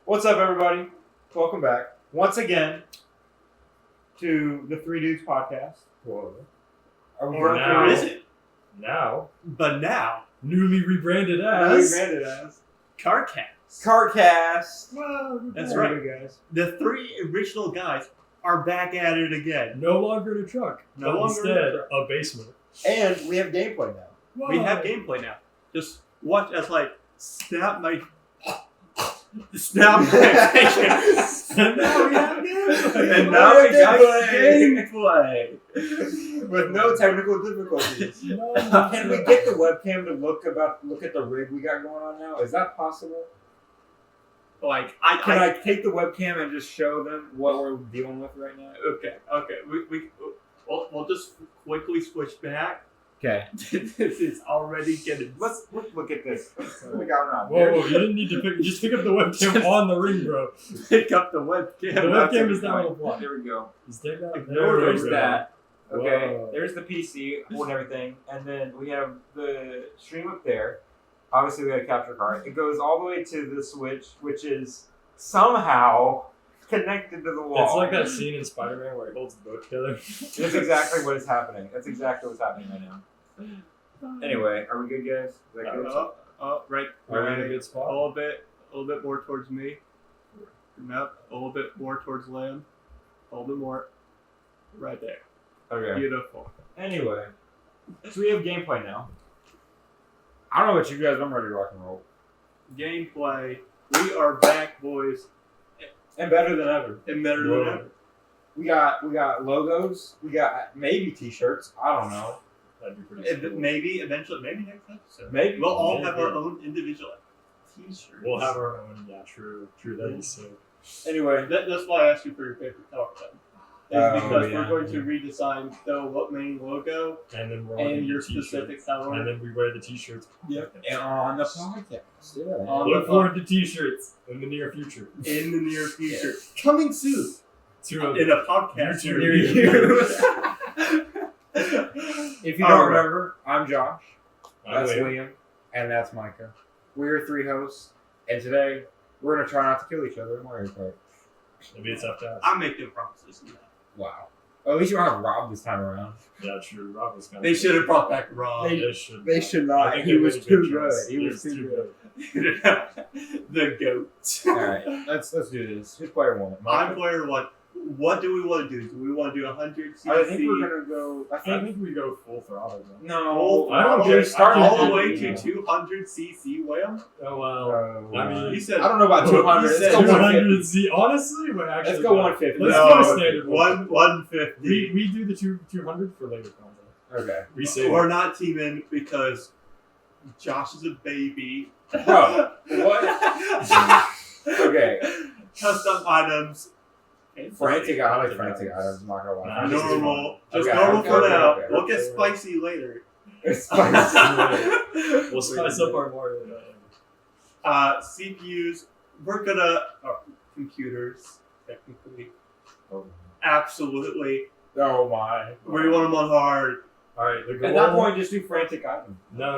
What's up, everybody? Welcome back once again to the Three Dudes podcast. Whoa. Or now, is it? Now, But now, newly rebranded as Kart Kast. Kart Kast. Well, That's There right. you go, guys. The three original guys are back at it again. No longer in a truck. No but longer in a instead truck. a basement. And we have gameplay now. We have gameplay now. Just watch us snap my fingers. And now we have gameplay. And now we got Gameplay. gameplay. With no technical difficulties. No, Can we get the webcam to look at the rig we got going on now? Is that possible? Can I take the webcam and just show them what we're dealing with right now? Okay. We'll just quickly switch back. Okay. This is already getting. Let's look at this. What we got on? Whoa, you didn't need to just pick up the webcam on the ring, bro. Pick up the webcam. The webcam is now on the block. Here we go. Just take that. Ignore There we There's go. that. Okay, Whoa. there's the PC holding everything, and then we have the stream up there. Obviously, we got a capture card. It goes all the way to the Switch, which is somehow connected to the wall. It's like that scene in Spider-Man where he holds the boat together. That's exactly what is happening. That's exactly what's happening right now. Anyway, are we good, guys? Is that good? Right. Are we in a good A spot? little bit more towards me. Nope. A little bit more towards land. A little bit more. Right there. Okay. Beautiful. Anyway, so we have gameplay now. I don't know about you guys, but I'm ready to rock and roll. Gameplay. We are back, boys, And better than ever. and better than ever. We got logos. We got maybe t-shirts. I don't know. That'd be pretty cool. Maybe eventually, maybe next episode. Maybe. We'll all Maybe. have our own individual T-shirts. We'll have our own. Yeah, true. That'd be sick. Anyway, That's why I asked you for your favorite color. Is Oh, because yeah, we're going to redesign the main logo And then we're and on your the t-shirts. specific color. And then we wear the t-shirts. yep. And on the podcast. Yeah. On Look the forward to t-shirts in the near future. in the near future. Coming soon. To In a podcast YouTube near you. If you All don't right. remember, I'm Josh. That's Liam. Liam. And that's Micah. We're three hosts. And today, we're going to try not to kill each other in Mario Kart. Maybe it's up to us. I'm making promises. Wow. At least you don't have Rob this time around. Yeah, true. Rob was kind They should have brought back Rob. They should. I think He they was made a too choice. good. He was too good. The goat. Alright, let's do this. Who's player one? I'm player one. What do we want to do? Do we want to do 100 cc? I think we're going to go... I think we go full throttle. Though. No. I don't Should we get- start I all don't the way Yeah. to 200 cc, William? Oh well. I mean, You said I don't know about Oh, 200. you Let's said go 150. 200 Z. Honestly, we're actually. Let's go 150. Let's No, go to standard 150. We do the 200 for later content. Okay. We save We're it. not teaming because Josh is a baby. Bro, what? Okay. Custom items. Frantic, I like frantic items, I'm not gonna lie. Nah, Frantic is fun. Normal. Just Okay, normal okay, for okay, now. okay. We'll get spicy later. It's spicy. We'll spice up our Mario. CPUs. We're gonna computers technically. Absolutely. Oh my. We want them on hard. All right, the goal. At that point, just do frantic items. No.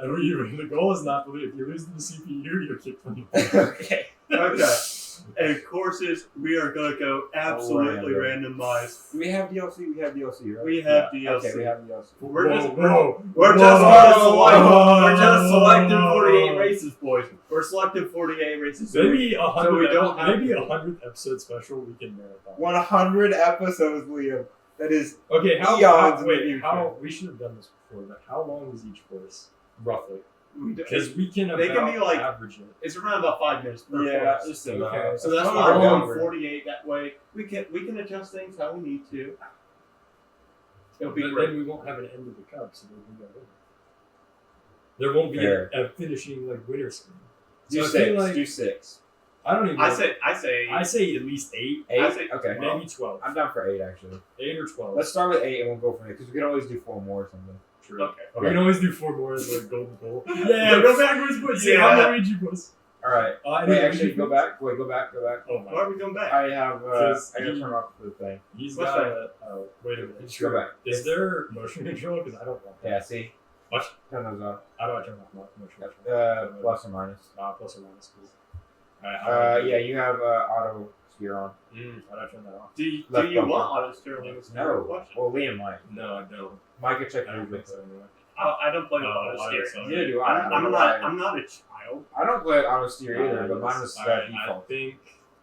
And the goal is not to lose. If you lose to the CPU, you're kicked from the Okay. Okay. And courses, we are gonna go absolutely randomized. We have DLC, right? We have DLC. Okay, we have DLC. We're just Whoa. we're just selecting 48 races, boys. We're selecting 48 races. Maybe a So we don't have maybe to. 100th episode special we can marathon. 100 episodes, Liam. That is Okay, Eons in the future. how we should have done this before, but how long is each course roughly? We do- Because we can They can be about like- average it. It's around about 5 minutes per course. just Okay. So that's Oh, why we're going longer. 48. That way we can adjust things how we need to. It'll be But great. then we won't have an end of the cup, so we can go over. There won't be Fair. a finishing like winner screen. Do So I feel 6. like- Do 6. I don't even. I know. say I say at least 8, 8? I say- Okay. maybe 12. I'm down for 8, actually. 8 or 12. Let's start with 8 and we'll go from there, because we can always do 4 more or something. True. Okay. We can always do 4 more as a golden goal. Yeah, Yeah, go backwards, boys. Yeah. Yeah, Luigi boys. Alright. Anyway, Wait, actually, go back. Wait, go back. Oh my. Why are we going back? I have, Because I gotta he- turn off the thing. He's What's got a. Oh, wait a minute. Just go back. Is there motion control? Because I don't want that. Yeah, see? What? Turn those off. How do I turn off motion control? Plus or minus. Plus or minus. Please. Yeah, you have auto steer on. Why'd I turn that off? Do you Left bumper. want auto steering? No. Well, Liam might. No, I don't. Micah, check I your don't think video. so anyway. I don't play with Oh, auto auto steering. steering. Neither do I. I'm not a child. I don't play auto steer either, but mine was Alright, I default. think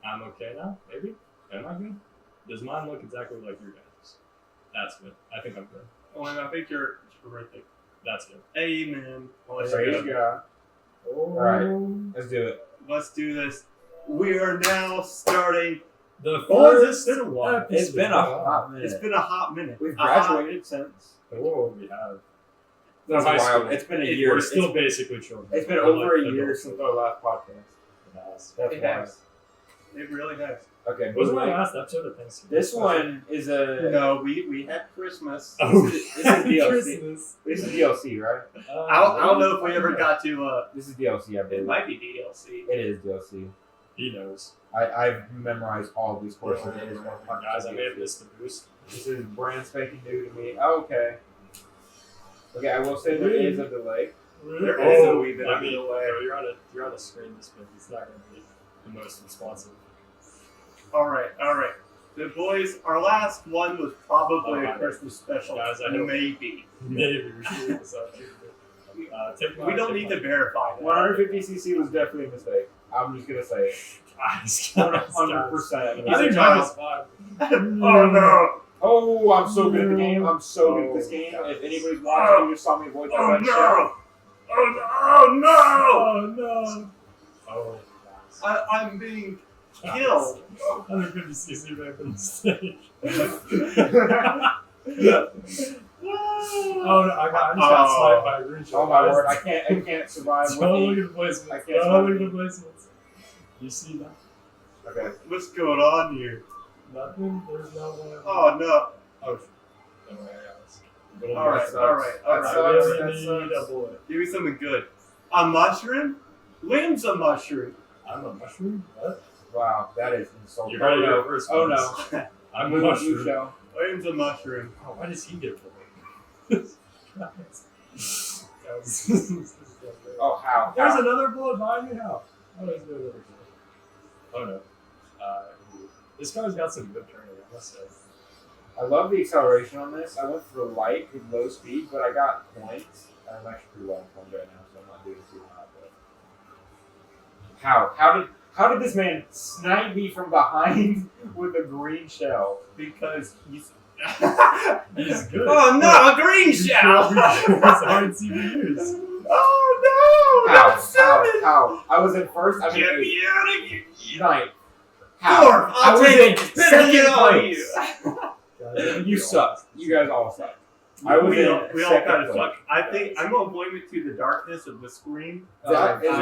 I'm okay now. Maybe. Am I good? Does mine look exactly like your guys'? That's good. I think I'm good. Oh, and I think you're right there. That's good. Amen. Praise God. Alright, let's do it. Let's do this. We are now starting. The Oh, first it's been a while. It's been a hot minute. It's been a hot minute. We've graduated since. Oh, we have. That's high wild. school. It's been a year. We're still basically children. It's been We're over like a year adults. since our last podcast. Yes. That's It why. has. It really has. Okay, Wasn't my moving. last episode of Thanksgiving? This one is a. No, we had Christmas. Oh, This is DLC. Christmas. This is DLC, right? I don't know if we ever got to. This is DLC, I It believe. might be DLC. It is DLC. He knows. I've memorized all of these courses. It is 100%. Guys, I may have missed the boost. This is brand spanking new to me. Okay. Okay, I will say there is a delay. There is a wee bit I of mean, delay. you're on a screen display. It's not going to be the most responsive. All right. The boys, our last one was probably Oh, a Christmas special. guys, I know. Maybe. Maybe we should do this up. We don't need to verify that. 150cc was definitely a mistake. I'm just gonna say it. Guys, 100%. I think mine was fine. Oh no! Oh, I'm so good at the game. I'm so good at this game. If anybody's watching, you just saw me avoid that Oh red no! shell. Oh no! Oh no! Oh, I'm being killed. 150cc man from the stage. Oh no! I just got sniped by a green shell. Oh my word! I can't survive with Don't look the. at the placements. I can't Don't survive. look at the placements. You see that? Okay. What's going on here? Nothing. There's no one. Oh no! Oh. Don't worry, guys. All right. That I really sucks. need a bullet. Give me something good. A mushroom? Liam's a mushroom. I'm a mushroom. What? Wow, that is insulting. You heard it Oh here no! first. Oh folks. no! I'm a Blue mushroom. shell. Liam's a mushroom. Oh, why does he get a bullet? Oh how? There's How? another bullet behind me. How? Oh, there's another bullet. Oh no. This car's got some good turning, I must say. I love the acceleration on this. I went for light with low speed, but I got points. I'm actually pretty low on points right now, so I'm not doing too hot. But how did this man snipe me from behind with a green shell? Because he's. He's good. Oh no! A green shell! It's hard CPUs. Oh no! Not How? I was in first. I mean, Get me out of here! ninth. How? Fourth! I I'll was take in it! Better get second on place. you! You suck. You guys all suck. I was we in all second kind of place. suck. I think I'm gonna blame it to the darkness of the screen. That is a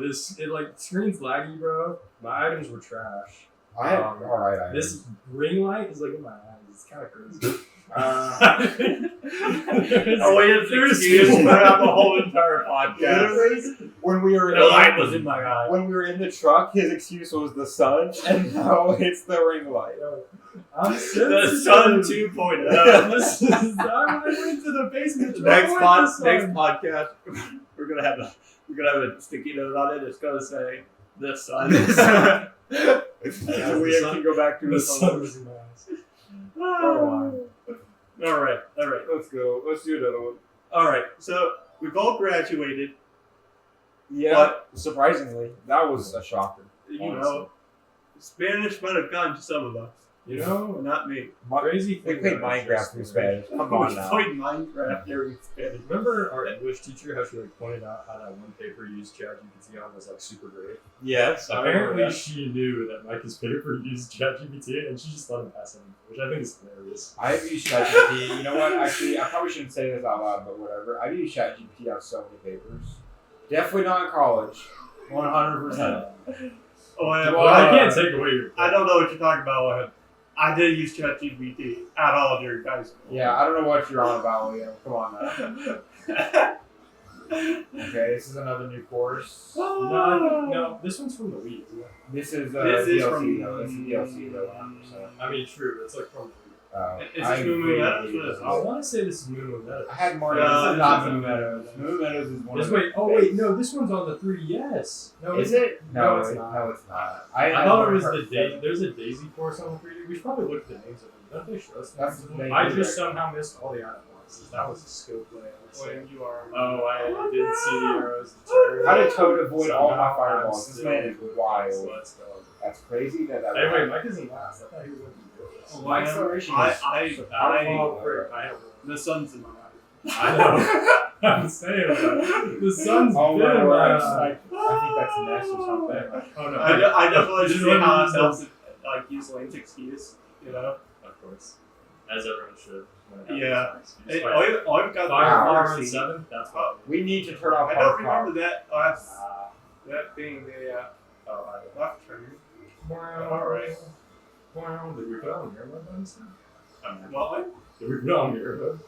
good point. It like screen's laggy, bro. My items were trash. I had alright. This ring light is like in my eyes. It's kind of crazy. Oh wait, it's an excuse throughout the whole entire podcast. Literally, when we were The light was in my eye. when we were in the truck, his excuse was the sun, and now it's the ring light. I'm The sensitive. Sun 2.0. This is, I went to the basement. Next Next podcast, we're gonna have a sticky note on it. It's gonna say the sun. So we can go back to The the sun sun. was in my eyes. All right. Let's go. Let's do another one. All right. So we've all graduated. Yeah. But- Surprisingly, that was a shocker. You know, Spanish might have gone to some of us. You know, Not me. crazy We thing. played about Minecraft through Spanish. Come We on now. played Minecraft during Spanish. Remember our English teacher, how she like pointed out how that one paper used ChatGPT on was like super great. Yes. Apparently, she knew that Micah's paper used ChatGPT, and she just let him pass him, which I think is hilarious. I've used ChatGPT. You know what? Actually, I probably shouldn't say this out loud, but whatever. I've used ChatGPT on so many papers. Definitely not in college. 100%. Oh, Well, I can't take away your. I don't know what you're talking about, Liam. I did use ChatGPT at all during high school. Yeah, I don't know what you're on about, Liam. Come on now. Okay, this is another new course. No, this one's from the Wii, isn't it? This is This is DLC from- though. This is DLC though. 100%. I mean, true, it's like from the Wii. Is this Moo Meadows or this? I want to say this is Moon Meadows. I had Mario. No, This is this not isn't Moo Meadows. Moo Meadows is one of No, this one's on the 3DS. No, Is it? No, it's not. No, it's not. I had thought it was Mario Kart the Daisy. There's a Daisy course on the 3D. We should probably look at the names of them. Don't they show us That's names of the them? name I of just it. somehow missed all the item boxes. That was a skill play. I would say. When you are. Oh, I didn't see the arrows. The turn. How did Toad avoid all my Somehow fireballs? I'm This man is still- wild. Let's go. That's crazy that that. Hey, wait, Mike isn't last. I thought he was going to be good. My acceleration I, is I the sun's in my eye. I know. I'm saying that. The sun's Oh been my in word! my I eye. think that's Ness or something. Oh no. I definitely Did just you see want how to it use helps to like use Lane's excuse, you know? Of course. As everyone should. Yeah. Hey, I've got Fire the 7? That's what We need to turn off I our don't car. remember that. That being the left turn. Alright. Wow, did we put on your weapons? What? Did we put on your weapons?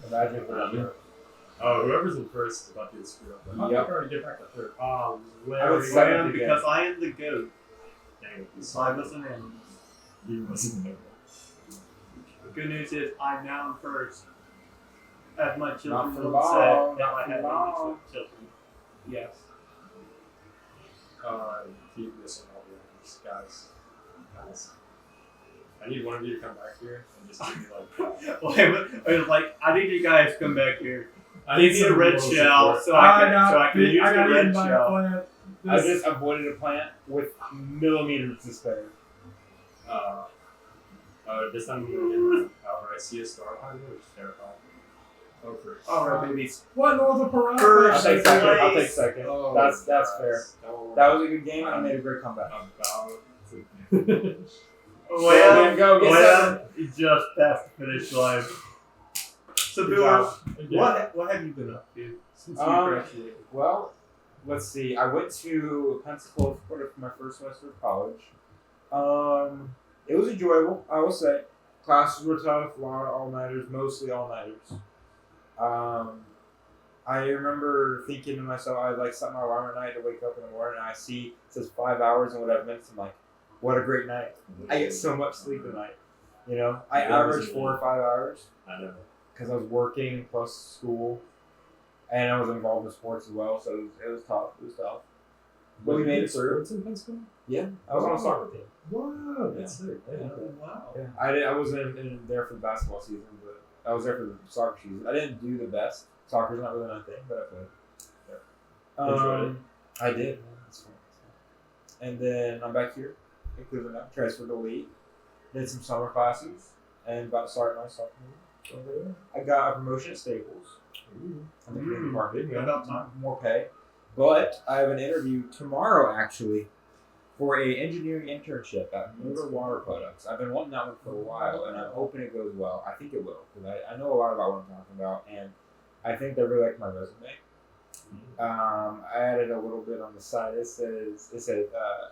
Imagine if we're Oh, whoever's in first is about to get screwed up. I'm Yep. trying to get back to third. I would Larry. say- Second Because I am the goat. Dang it, So I wasn't in. He wasn't there. The good news is I'm now in first. As my Not children for would long, say, not if I for had long. any children. Yes. Keep missing all the others. Guys. I need one of you to come back here and just give me like. I need you guys to come back here. I Give me a some red moral shell support. so I can use the red my shell. plant. I just avoided a plant with millimeters to spare. This time I'm gonna get mine. However, I see a star behind me, which is terrifying. Oh, first. Alright, babies. What? No, the piranha. First I'll take second. I'll take place. second. Oh, That's guys, fair. don't That was a good game. I made a great comeback. about to. Well, go get seven. You just passed the finish line. So, Good Bill, job. what have you been up to since you Um, graduated? Well, let's see. I went to Pensacola, Florida for my first semester of college. It was enjoyable, I will say. Classes were tough, a lot of all-nighters, mostly all-nighters. I remember thinking to myself, I like set my alarm at night to wake up in the morning, and I see it says 5 hours and whatever minutes. I'm like, what a great night! I get so much sleep at night. You know, I average 4 or 5 hours I know. because I was working plus school, and I was involved in sports as well. So it was tough. It was tough. But we made it through. Sports in Pensacola? Yeah, I was on a soccer team. Wow, that's sick. Yeah. Wow. Yeah, I wasn't in there for the basketball season, but I was there for the soccer season. I didn't do the best. Soccer's not really my thing, but I played. Enjoyed it? I did. It's fun. And then I'm back here in Cleveland now. Transferred to Elite. Did some summer classes and about to start my sophomore year over there. I got a promotion at Staples. I'm in the cleaning department. Good about time. More pay. But I have an interview tomorrow actually for a engineering internship at Motor Water Products. I've been wanting that one for a while, and I'm hoping it goes well. I think it will, because I know a lot about what I'm talking about, and I think they really like my resume. I added a little bit on the side. It says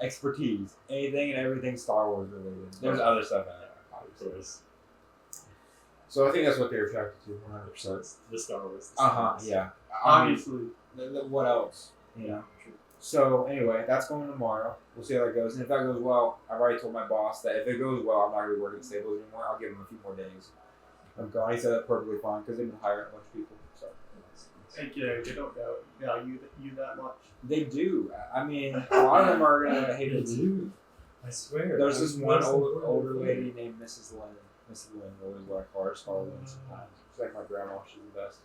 expertise, anything and everything Star Wars related. There's other stuff in it, obviously. So I think that's what they're attracted to, 100%. The Star Wars. Yeah. Obviously. What else? You know. So anyway, that's going tomorrow. We'll see how that goes. And if that goes well, I've already told my boss that if it goes well, I'm not going to be working at Staples anymore. I'll give him a few more days. I'm going. He said that's perfectly fine because they've been hiring a bunch of people. So Thank you. They don't value you that much. they do. I mean, a lot of them are going to hate it too. I swear. There's this one older lady named Mrs. Lynn. Mrs. Lynn always what I call her. Just call her Lynn sometimes. She's like my grandma. She's the best.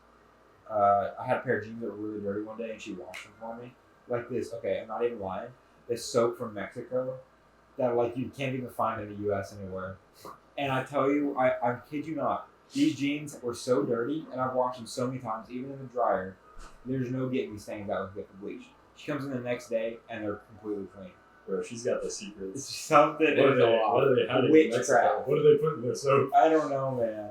I had a pair of jeans that were really dirty one day, and she washed them for me. Like this. Okay, I'm not even lying. This soap from Mexico that like you can't even find in the U.S. anywhere. And I tell you, I kid you not, these jeans were so dirty, and I've washed them so many times, even in the dryer. There's no getting these stains out with the bleach. She comes in the next day, and they're completely clean. Bro, she's got the secrets. It's something. What are they hiding in Witchcraft. Mexico? What do they put in their soap? I don't know, man.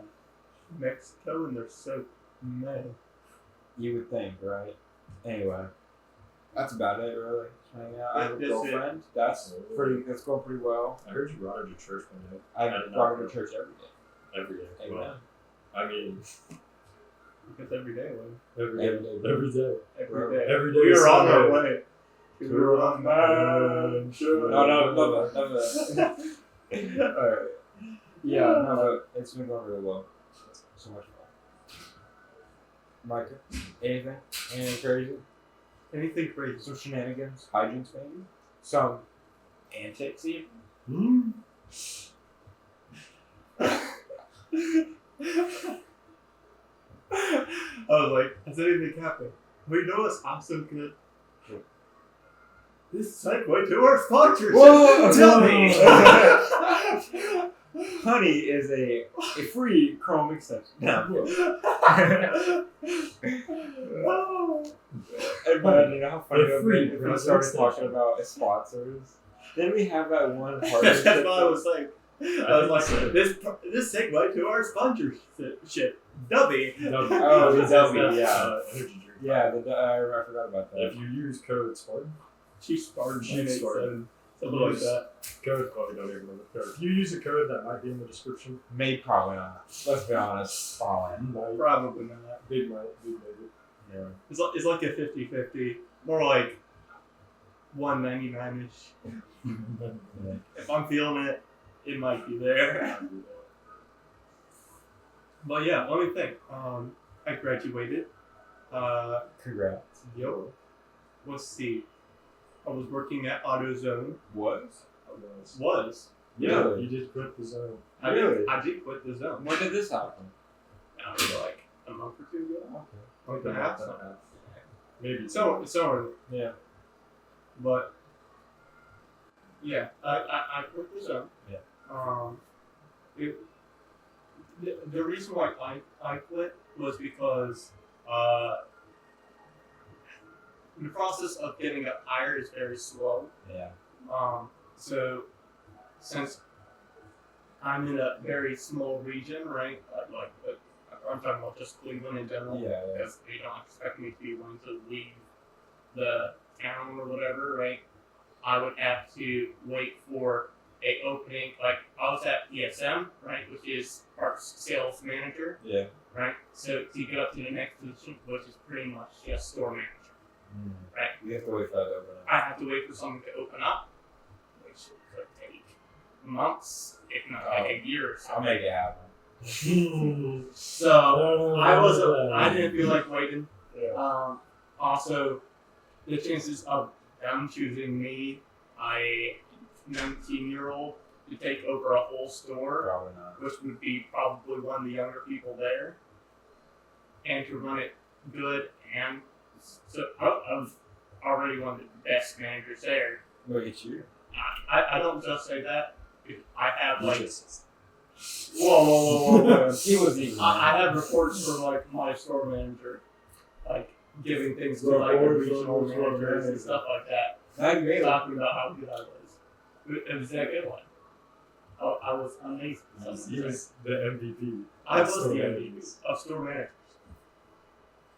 Mexico and they're so mad. You would think, right? Anyway, that's about it, really. Hanging out. I have a That's it. girlfriend. That's going pretty well. I heard you brought her to church one day. I did not brought her know. to church every day. Every day. Amen. Well, I mean, Because every day, Lynn. every day. Every day. Every day. Every day We is are on our Sunday. way. To a mansion. No, love that. Alright. Yeah, no, but it's been going really well. So much fun. Micah, anything? Anything crazy? Anything crazy? Some shenanigans? Hijinks, maybe? Some antics, even? I was like, has anything happened? We know what's awesome good. This segue to our sponsorship. Whoa! Dummy! Honey is a free Chrome extension. No. Everybody, you know how funny it would be if we started talking about sponsors? Then we have that one That's partnership. what I was like. This segue to our sponsorship. Dubby. Oh, the Dubby, yeah. Energy drink. Yeah, I forgot about that. If you use code SPARTAN, Chief Spartan. Chief Spartan. Something like that. Code, probably don't even remember the code. If you use a code that might be in the description, Maybe, probably not. Let's be honest. Probably. might, Probably not. big maybe. Yeah. It's like a 50-50. More like 199-ish. If I'm feeling it, it might be there. But yeah, let me think. I graduated. Congrats. Yo. Let's see. I was working at AutoZone. Was? Was. Yeah, you did quit the zone. Really? I did quit the zone. When did this happen? Like a month or two ago. Month and a half. Maybe. So Yeah. but yeah, I quit the zone. Yeah. The reason why I quit was because the process of getting up higher is very slow. Yeah. So since I'm in a very small region, right? I'm talking about just Cleveland in general. Yeah. Because they don't expect me to be willing to leave the town or whatever, right? I would have to wait for a opening. Like I was at ESM, right, which is parts sales manager, Yeah. right? So to get up to the next position, which is pretty much just store manager, right? You have to wait for that to open up. I have to wait for something to open up, which could take months, if not like a year or so. I'll make it happen. So I didn't feel like waiting. Yeah. Also, the chances of them choosing me, a 19-year-old, to take over a whole store, Probably not. which would be probably one of the younger people there, and to run it good, and so I was already one of the best managers there. Look at you. I don't just say that. I have like Just- whoa. He was easy. I have reports from like my store manager, like giving things to like the Reports regional from the store managers and manager. stuff like that, Not great. talking about how good I was. It was that good one. Oh, I was amazing. He was the MVP. I was Store the managers. MVP of store managers.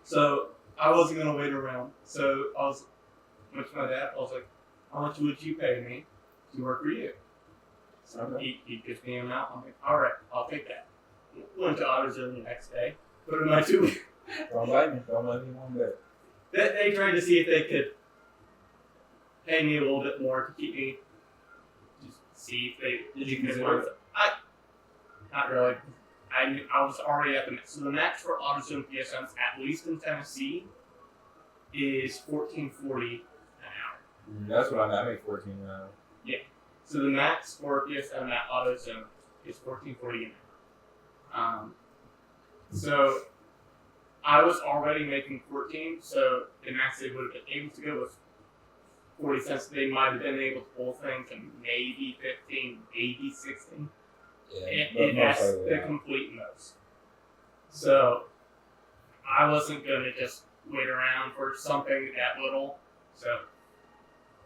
So I wasn't gonna wait around. So I went to my dad. I was like, "How much would you pay me to work for you?" So he gives me an amount. I'm like, "All right, I'll take that." Went to AutoZone the next day. Put in my 2 weeks. Don't blame me. Don't blame me one bit. They tried to see if they could pay me a little bit more to keep me. Just see if they. Did you consider it? Not really. I was already at the max. So the max for AutoZone PSMs, at least in Tennessee, is $14.40 an hour. That's what I make 14 now. So the max for PSM at AutoZone is $14.40 an hour. So I was already making 14, so the max they would have been able to go was 40 cents. They might have been able to pull things to maybe 15, maybe 16. It has to complete most. So I wasn't going to just wait around for something that little. So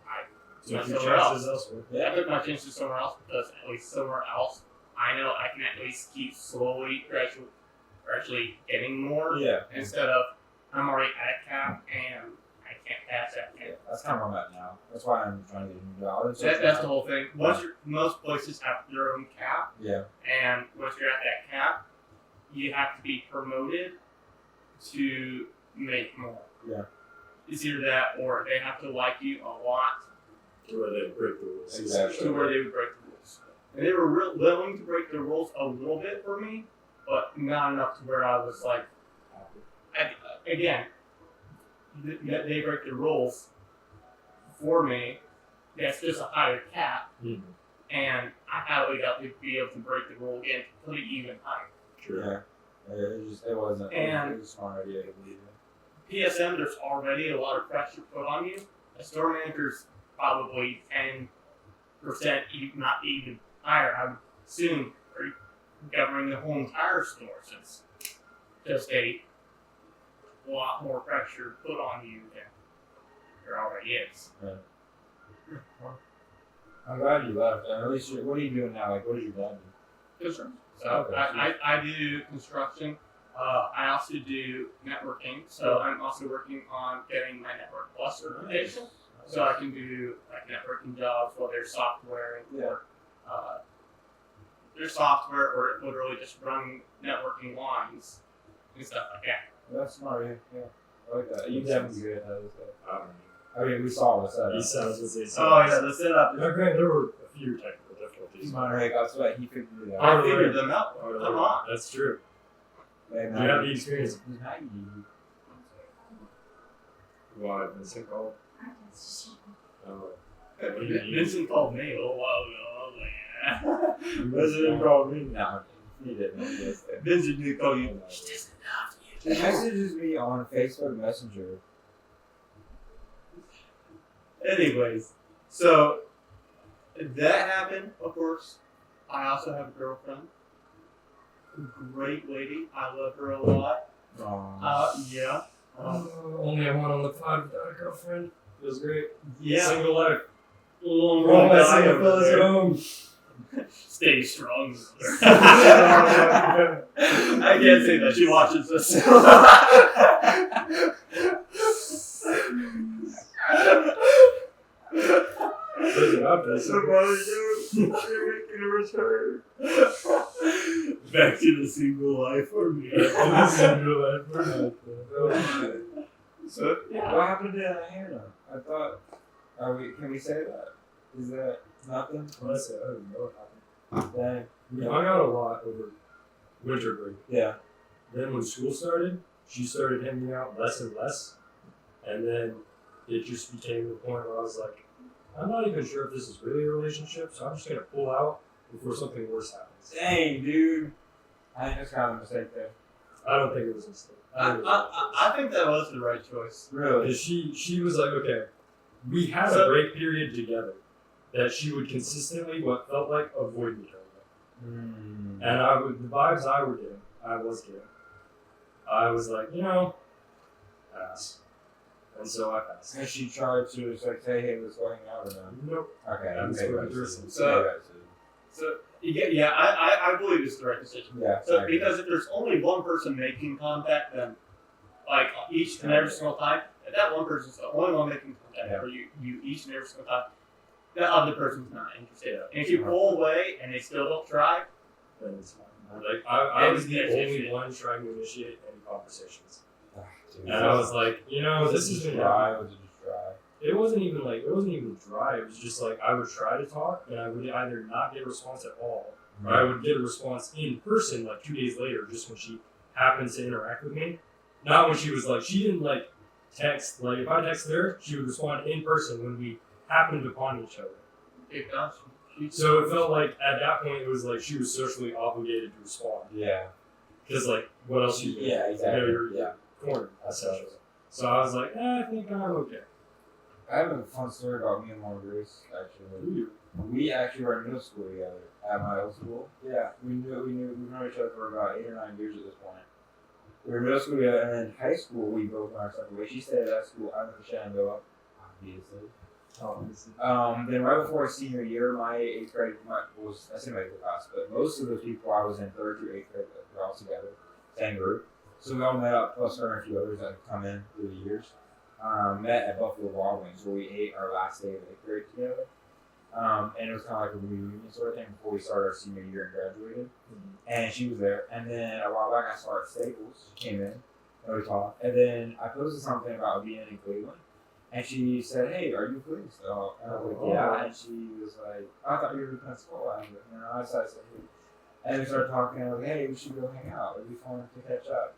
I Took went your somewhere chances else. elsewhere. I took my chances somewhere else because at least somewhere else, I know I can at least keep slowly, gradually getting more Yeah. instead of I'm already at cap and I can't pass that cap. That's kind of where I'm at now. That's why I'm trying to get a new job. That's the whole thing. Most places have their own cap, Yeah. and once you're at that cap, you have to be promoted to make more. Yeah. It's either that or they have to like you a lot To where they break the rules. Exactly. to where they would break the rules. And they were willing to break the rules a little bit for me, but not enough to where I was like, again, they break the rules for me. That's just a higher cap, and I highly doubt they'd be able to break the rule again to put it even higher. Yeah. It wasn't a smart idea to leave it. PSM, there's already a lot of pressure put on you. A store manager's probably 10%, not even higher, I would assume, are governing the whole entire store, since just a lot more pressure put on you than there already is. Right. I'm glad you left. At least, what are you doing now? Like, what does your dad do? Construction. So Okay. I do construction. I also do networking. So I'm also working on getting my Network Plus certification. So I can do like networking jobs, whether it's software or there's software or literally just running networking lines and stuff like that. That's smart, yeah. I like that. You definitely good at that stuff. I mean, we saw the setup. He sounds as they say. Oh yeah, the setup. Granted, there were a few technical difficulties. He's minor hiccups, but he figured it out. I figured them out. Come on. That's true. Hey, You have the experience. Who's Maggie? What, Vincent called? Oh. Vincent called me a little while ago. I was like, yeah. Vincent called me. No, he didn't. Vincent did call you. He messages me on Facebook Messenger. Anyways, so that happened, of course. I also have a girlfriend. Great lady. I love her a lot. Yeah. Only one on the pod without a girlfriend. Feels great. Yeah. Single life. Long I guy see over fellas at there. home. Stay strong. I can't say that. She watches this. Listen up, Somebody do. You're making a return. Back to the single life for me. So yeah. What happened to Hannah? I thought. Can we say that? Is that nothing? Honestly, I don't know what happened. Dang. We hung out a lot over winter break. Yeah. Then when school started, she started hanging out less and less. And then it just became the point where I was like, I'm not even sure if this is really a relationship, so I'm just going to pull out before something worse happens. Dang, dude. I think that's kind of a mistake there. I don't think it was a mistake. I think that was the right choice. Really? Because she was like, okay, we had a break period together that she would consistently, what felt like, avoid each other. And the vibes I was getting, I was like, pass. And so I passed. And she tried to just like say, hey, let's go hang out or no? Nope. Okay. I'm maybe spoken that's through it. some. So- Maybe that's it. So yeah, I believe it's the right decision. Yeah. So because if there's only one person making contact, then like each and every single time, if that one person's the only one making contact, or you each and every single time, that other person's not interested. And if you pull away and they still don't try, Then it's fine. Like I was the only one trying to initiate any conversations. Dude, And I was like, this is dry. Was it just dry? It wasn't even dry. It was just like I would try to talk and I would either not get a response at all, or I would get a response in person like 2 days later, just when she happened to interact with me. Not when she was like, she didn't like text. Like if I texted her, she would respond in person when we happened upon each other. So it felt like at that point it was like she was socially obligated to respond. Yeah. Because like what else you do? Yeah, exactly. You're cornered essentially. So I was like, I think I'm okay. I have a fun story about me and Lauren Grace, actually. We actually were in middle school together at my old school. Yeah, we've known each other for about 8 or 9 years at this point. We were in middle school together, and then in high school we both went our separate ways. She stayed at that school. I went to Shenandoah, obviously. Then right before senior year, my 8th grade was I say my 8th class, but most of those people I was in 3rd through 8th grade were all together, same group. So we all met up, plus her and a few others that had come in through the years. Met at Buffalo Wild Wings where we ate our last day of 8th grade together. And it was kind of like a reunion sort of thing before we started our senior year and graduated. And she was there. And then a while back I saw her at Staples. She came in and we talked. And then I posted something about being in Cleveland. And she said, "Hey, are you police?" So I was like, "Yeah." And she was like, "I thought you were going to school." I was like, "No." I said, "Hey." And we started talking. I was like, "Hey, we should go hang out. It'd be fun to catch up."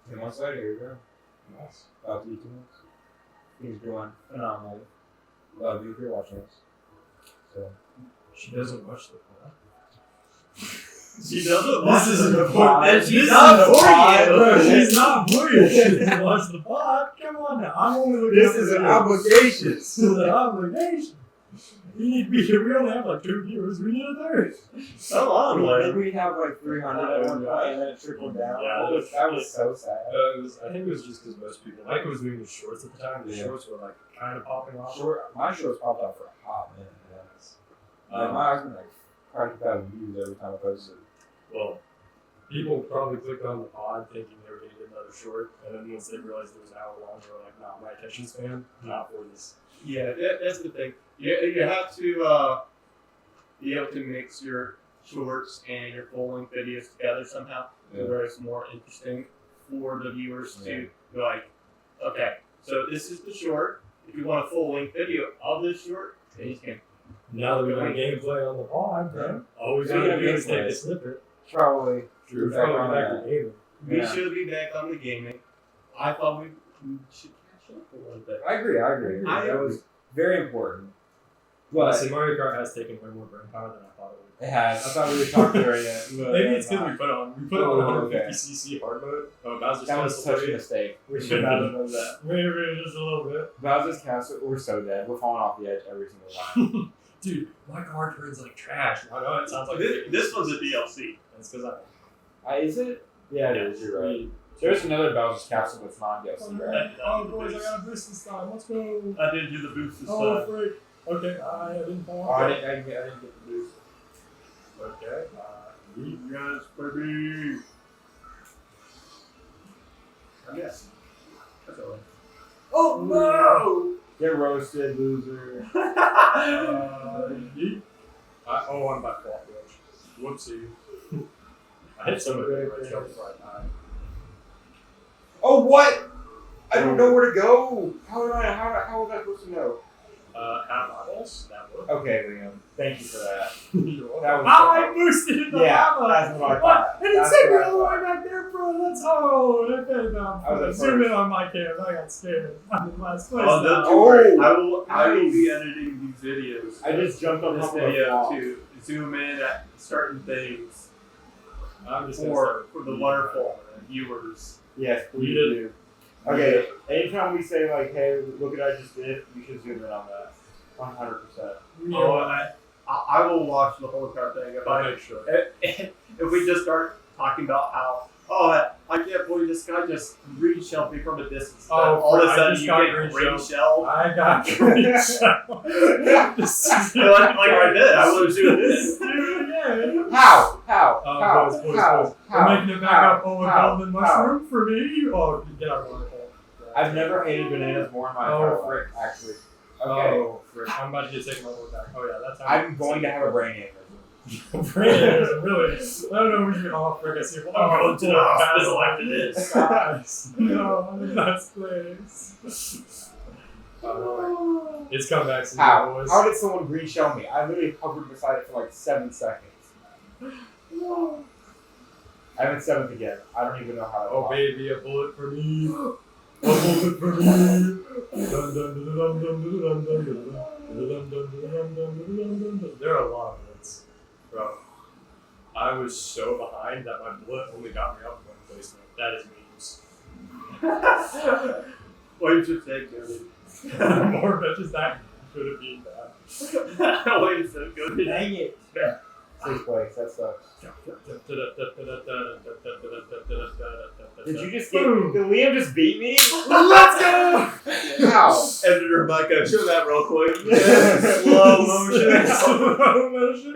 2 months later, here we go. Nice. About to be 2 months. He's doing phenomenal. Love you if you're watching this. So She doesn't watch the pod. She doesn't. This isn't the pod. And she's This not isn't the for pod. you. Bro, she's not for you. She doesn't watch the pod. Come on now. I'm only looking this at is the an video. obligation. This is an obligation. We only have like 2 viewers. We need a third. Come on, man. Did we have like 300 at one point and then it trickled down? Yeah, That was so sad. I think it was just because most people, Micah was doing his shorts at the time. The shorts were like kind of popping off. My shorts popped off for a hot minute. Yes. My husband like practically 1,000 views every time I posted. Well, people probably clicked on the pod thinking they were going to get another short, and then once they realized it was an hour long, they were like, "Nah, my attention span, not for this." Yeah, that's the thing. You have to be able to mix your shorts and your full-length videos together somehow, where it's more interesting for the viewers to be like, okay, so this is the short. If you want a full-length video of this short, then you can. Now that we got gameplay on the pod, man, all we gotta do is take a snippet. Probably. We're back probably on back that. to gaming. We Yeah. should be back on the gaming. I thought we should catch up a little bit. I agree. That was very important. But Honestly, Mariokart has taken way more brain power than I thought it would. it has. I thought we were talking about it. But Maybe it's because we put it on 150cc hard mode. Oh, Bowser's That was Castle such a 3. mistake. We should not have done that. Maybe just a little bit. Bowser's Castle, we're so dead. We're falling off the edge every single time. Dude, my car turns like trash. I know it sounds like This one's a DLC. That's because Is it? Yeah, it is. You're right. There's another Bowser's Castle that's non DLC, right? Oh, boys, I got a boost this time. Let's go. I didn't do the boost this Oh, time. freak. Okay, I didn't fall Oh, off. I didn't get the boost. Okay. Yes, baby. I guess. That's all right. Oh no! Get roasted, loser. Yeet. I'm about to fall off the edge. Whoopsie. I hit somebody right there before I died. Oh what? I don't know where to go. How was I supposed to know? Have eyeballs? That worked. Okay, Liam. Thank you for that. You're welcome. That was I boosted into Yeah, lava. that's what I thought. And it That's took me what I all the way thought. back there, bro. That's okay, now. I was at Zoom in first. on my cam. I got scared. I'm in last place Oh, now. don't you worry. Oh, I will nice. be editing these videos. I just jumped on this top of a video wall. to zoom in at certain things I'm just for the wonderful viewers. Yes, please You did. do. Okay, anytime we say like, "Hey, look what I just did," you should zoom in on that. 100%. Oh, I will watch the whole entire thing if I'll make sure. if we just start talking about how I can't believe this guy just green shelled me from a distance. Oh, All of I a sudden just you got get green green shelled. shelled. I got green shell. like I did. I was doing this. Do it again. How? Boys. We're making it back up. Oh, a golden mushroom for me. Oh, get out of my hole. I've never hated bananas more in my entire life, actually. Okay. Oh, frick. I'm about to get taken my word back. Oh, yeah, that's how I'm going to have a brain aneurysm. Brain aneurysm, really? I don't know what you're off, frick. I see. Well, I'm going to the hospital after this. Guys. No, I'm in that place. It's come back to How? you, boys. How did someone green shell me? I literally hovered beside it for like 7 seconds. I haven't 7th again. I don't even know how to Oh, talk. baby, a bullet for me. A bullet for me. Dun, dun, dun, dun, dun, dun, dun, dun, dun, dun, dun, dun. There are a lot of hits. Bro, I was so behind that my bullet only got me up in one placement. That is memes. What you just said, Jody. More bitches that could have been bad. Wait a second. Go to Dang it. 6th place. That sucks. Did you just get? Boom. Did Liam just beat me? Let's go! How? Editor Micah, show that real quick. Slow motion. Slow motion.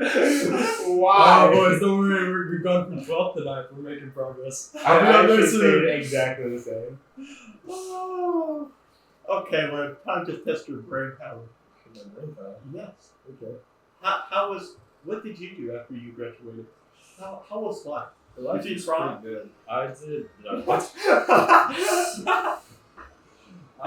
Wow. Oh, boys, don't worry. We've gone from 12th tonight. We're making progress. I I'll be up there actually soon. stayed exactly the same. Oh. Okay, well, time to test your brain power. Yes. Okay. What did you do after you graduated? How was life? Life Did you is try? pretty good. I did. What?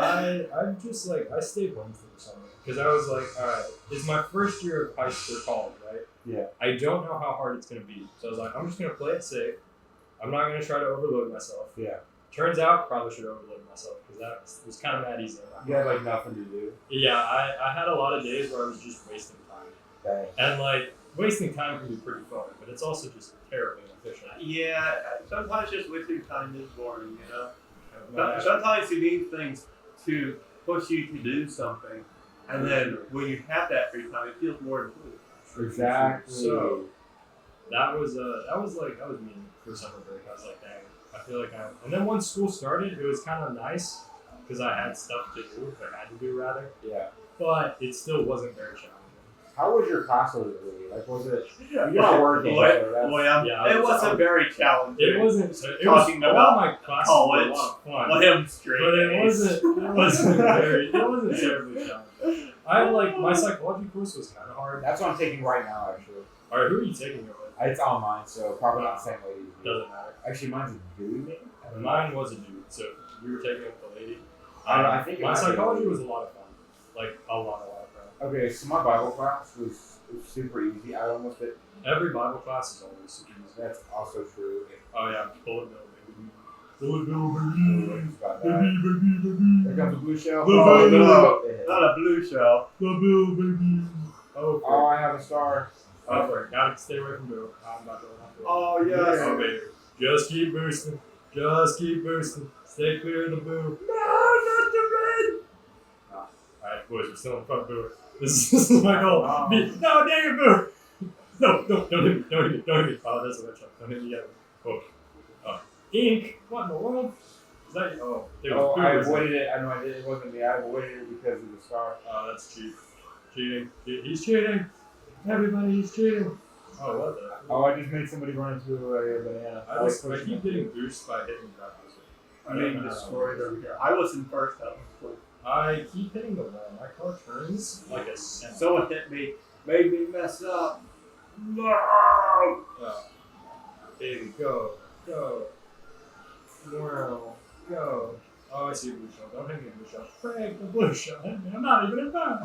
I'm just like, I stayed home for the summer because I was like, all right, it's my first year of high school or college, right? Yeah. I don't know how hard it's gonna be, so I was like, I'm just gonna play it safe. I'm not gonna try to overload myself. Yeah. Turns out, probably should overload myself because that was kind of that easy. You had like nothing to do. Yeah, I had a lot of days where I was just wasting time, Dang. and like wasting time can be pretty fun, but it's also just terribly inefficient. Yeah, sometimes just wasting time is boring, you know? But, Sometimes you need things to push you to do something, and then when you have that free time, it feels more important. Exactly. So that was me for summer break. I was like, dang, I feel like and then once school started, it was kind of nice because I had stuff to do, or had to do rather, Yeah. but it still wasn't very challenging. How was your class really? Like, was it? You're not working. Boy, so that's, yeah, it wasn't very challenging. It wasn't. It Talking was, a lot of my classes were a lot of fun, Well, him straight. but it wasn't terribly challenging. I like my psychology course was kind of hard. that's what I'm taking right now, actually. All right, who are you taking it with? It's online, so probably not the same lady. as you. Doesn't matter. Actually, mine's a dude. Mine was a dude, so you were taking it with the lady. I think it my might be psychology a dude. was a lot of fun, like a lot of fun. Okay, so my Bible class was super easy. I almost did. Every Bible class is always super easy. That's also true. Oh yeah, bullet bill, baby. Bullet bill, It's about that. baby. Here comes the blue shell. The Oh, blue- no. Not a blue shell. The bill, baby. Oh, Oh, I have a star. gotta stay away from Bill. I'm not going after it. Oh, yes. Oh, baby. Just keep boosting. Just keep boosting. Stay clear of the boo. No, not the red. Alright, boys, we're still in front of Boo. This is my goal. Oh. No, dang it, Boo! No, don't hit me, don't hit me, don't hit me. Oh, that's a red shot. Don't hit me yet. Oh. Ink? What in the world? Is that oh, there was Oh, Boo, I wasn't avoided it. I know I did. It wasn't me. I avoided it because of the star. Oh, that's cheap. Cheating. He's cheating. Everybody, he's cheating. Oh, what the? Oh, I just made somebody run into a banana. I keep getting boosted by hitting the I'm being destroyed over here. I was in first, though. I keep hitting the wall. My car turns like a cent. Someone hit me, made me mess up. No! Oh. Baby, go. Wow, go. Oh, I see a blue shell. Don't hit me, blue shell. Frank, the blue shell hit me. I'm not even in time.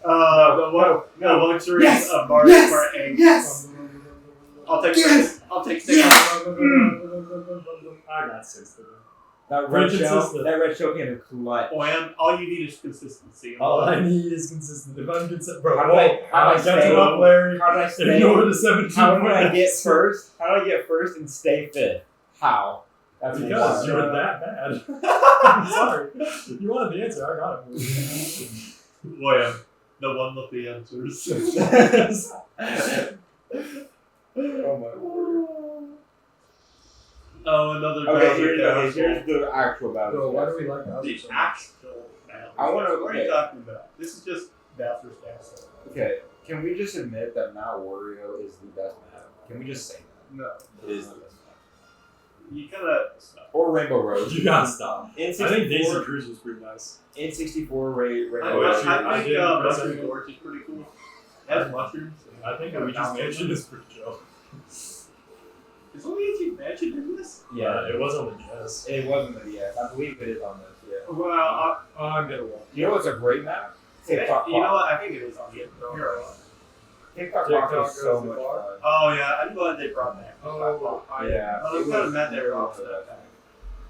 The luxuries of Mariokart 8. Yes! I'll take Yes! 6. I'll take 6. I got 6 today. That red Pretty shell. consistent. That red shell came in clutch. All you need is consistency. All I need is consistent. If I'm consistent, bro. How do I catch stay? it up, Larry. How did I stay? Ignore the 17 How did I get points. first? How did I get first and stay fifth? How? That's Because wild. you're that bad. I'm sorry. You wanted the answer. I got it. William, the one with the answers. Oh my word. Oh, another Okay, Bowser here's the actual battle. Bro, why do we like Bowser The so much? actual battle. I wanna- What are you okay. talking about? This is just Bowser's Castle. Okay, can we just admit that Mount Wario is the best map? Can we just say that? No. It is the best map. You gotta stop. Or Rainbow Road. You gotta stop. I think Daisy N64, Cruise was pretty nice. N64 Rainbow I Road. I think did Mushroom impress Gorge is pretty cool. It has mushrooms. I think Luigi's Mansion is pretty chill. Is Luigi Mansion in this? Yeah, it was on the DS. it wasn't the DS. I believe it is on this. Yeah. Well, I'm gonna walk. You know what's a great map? TikTok. you know what? I think it is on the Hero. TikTok TikTok is so goes much too far. fun. Oh yeah, I'm glad they brought that. Oh, Yeah. I'm kind of mad they were off the that.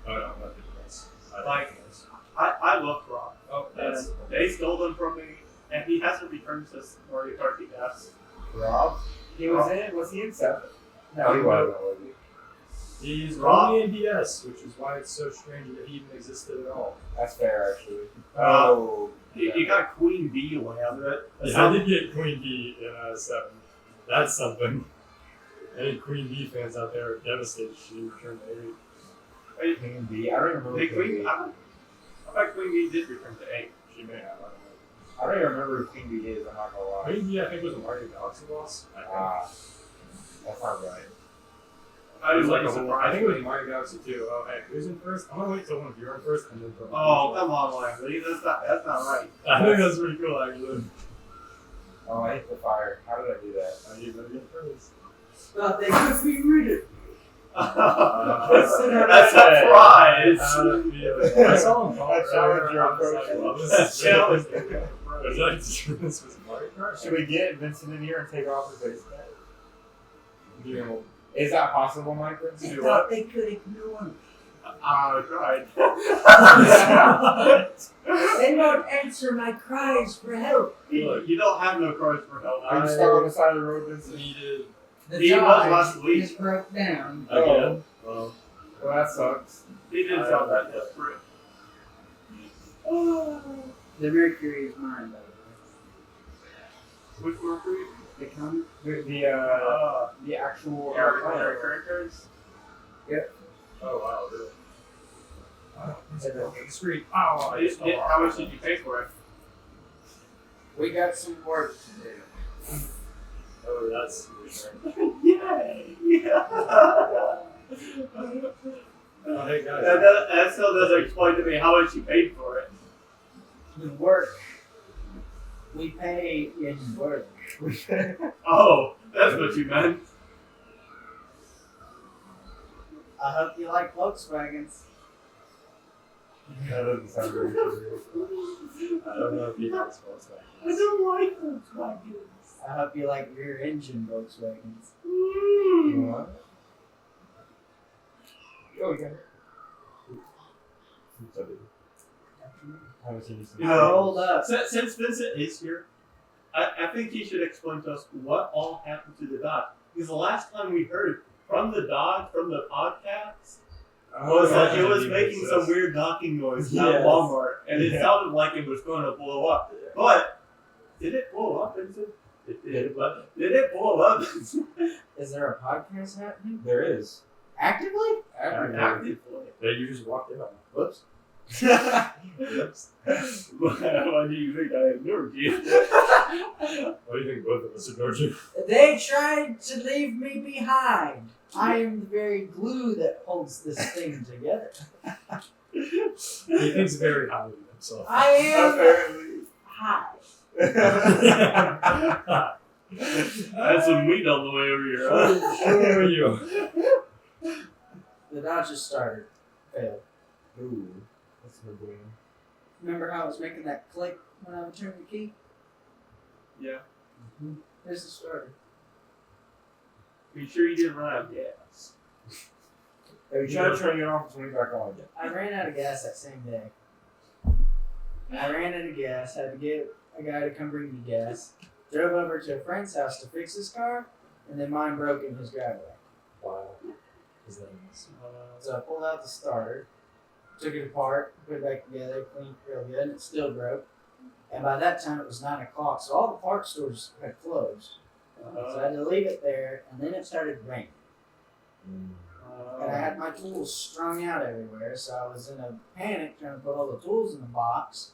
Oh, no, not the DS. Like- I love Rob. Oh, And that's. they stole them from me, and he hasn't returned to Mariokart Kast. Rob? He was in. Was he in 7? No, he wasn't. Was he? He's Rob? only in DS, which is why it's so strange that he even existed at all. That's fair, actually. Oh. You got Queen Bee way out of it. Yeah, I did get Queen Bee in 7. That's something. Any Queen Bee fans out there are devastated she returned to 8. Queen Bee. I don't even remember. Hey, Queen Queen, Bee. I thought Queen Bee did return to 8. She may have, I don't know. I don't even remember who Queen Bee is. I'm not gonna lie. Queen Bee, I think, was a Mario Galaxy boss. I think. That's not right. I It was was like like a whole, I surprised. think it was Mario Galaxy 2. Oh, hey, who's in first? I'm gonna wait till one of you are in first and then throw Oh, come on, Langley. That's not right. I think that's pretty cool, actually. Oh, I hit the fire. How did I do that? You better get first. That's a prize. Out of feeling. I saw him call I it challenge earlier, your I was like, approach. well, this That's is challenging. This was Mariokart. Should we get Vincent in here and take off his face mask? Yeah. Is that possible, Micah? I thought they could ignore me. I tried. They won't answer my cries for help. You don't have no cars for help. Are you stuck on the side of the road, Vincent? Needed. The He was dodge last week. is broke down. Again. Well, Well, that sucks. He didn't sound that desperate. The Mercury is mine, by the way. Which Mercury? The come. The actual planet. characters? oh wow, really? Wow. Is it a- Street. Oh, I just How much did you pay for it? We got some work to do. Oh, that's Yay! Yeah. Oh, hey guys. That still doesn't explain to me how much you paid for it. The work. We pay in work. Oh, that's what you meant. I hope you like Volkswagens. That doesn't sound very true. I don't know if he knows what's that. I don't like Volkswagens. I hope you like rear engine Volkswagens. What? Oh, you got it. I haven't seen you since. You know, Rolled up. Since Vincent is here, I think he should explain to us what all happened to the Dodge. Because the last time we heard from the Dodge, from the podcast, was that it was making some weird knocking noise at Yes. Walmart, and it Yeah. sounded like it was going to blow up. But did it blow up, Vincent? Did it blow up? Is there a podcast happening? There is. Actively? Actively. Yeah, you just walked in on. Whoops. Whoops. Why do you think I ignored you? Why do you think both of us ignored you? They tried to leave me behind. I am the very glue that holds this thing together. He thinks very highly of himself. I am Apparently. high. That's some meat on the way over here, huh? Who are you? The Dodge starter failed. Ooh. That's no bueno. Remember how I was making that click when I would turn the key? Yeah. There's the starter. Are you sure you didn't run out of gas? Have you tried turning it off and turning it back on again? I ran out of gas that same day. I ran out of gas, had to get a guy to come bring me gas. Drove over to a friend's house to fix his car, and then mine broke in his driveway. Wow. His name is. So I pulled out the starter, took it apart, put it back together, cleaned it real good, and it still broke. And by that time it was 9 o'clock, so all the parts stores had closed. So I had to leave it there, and then it started raining. And I had my tools strung out everywhere, so I was in a panic trying to put all the tools in the box,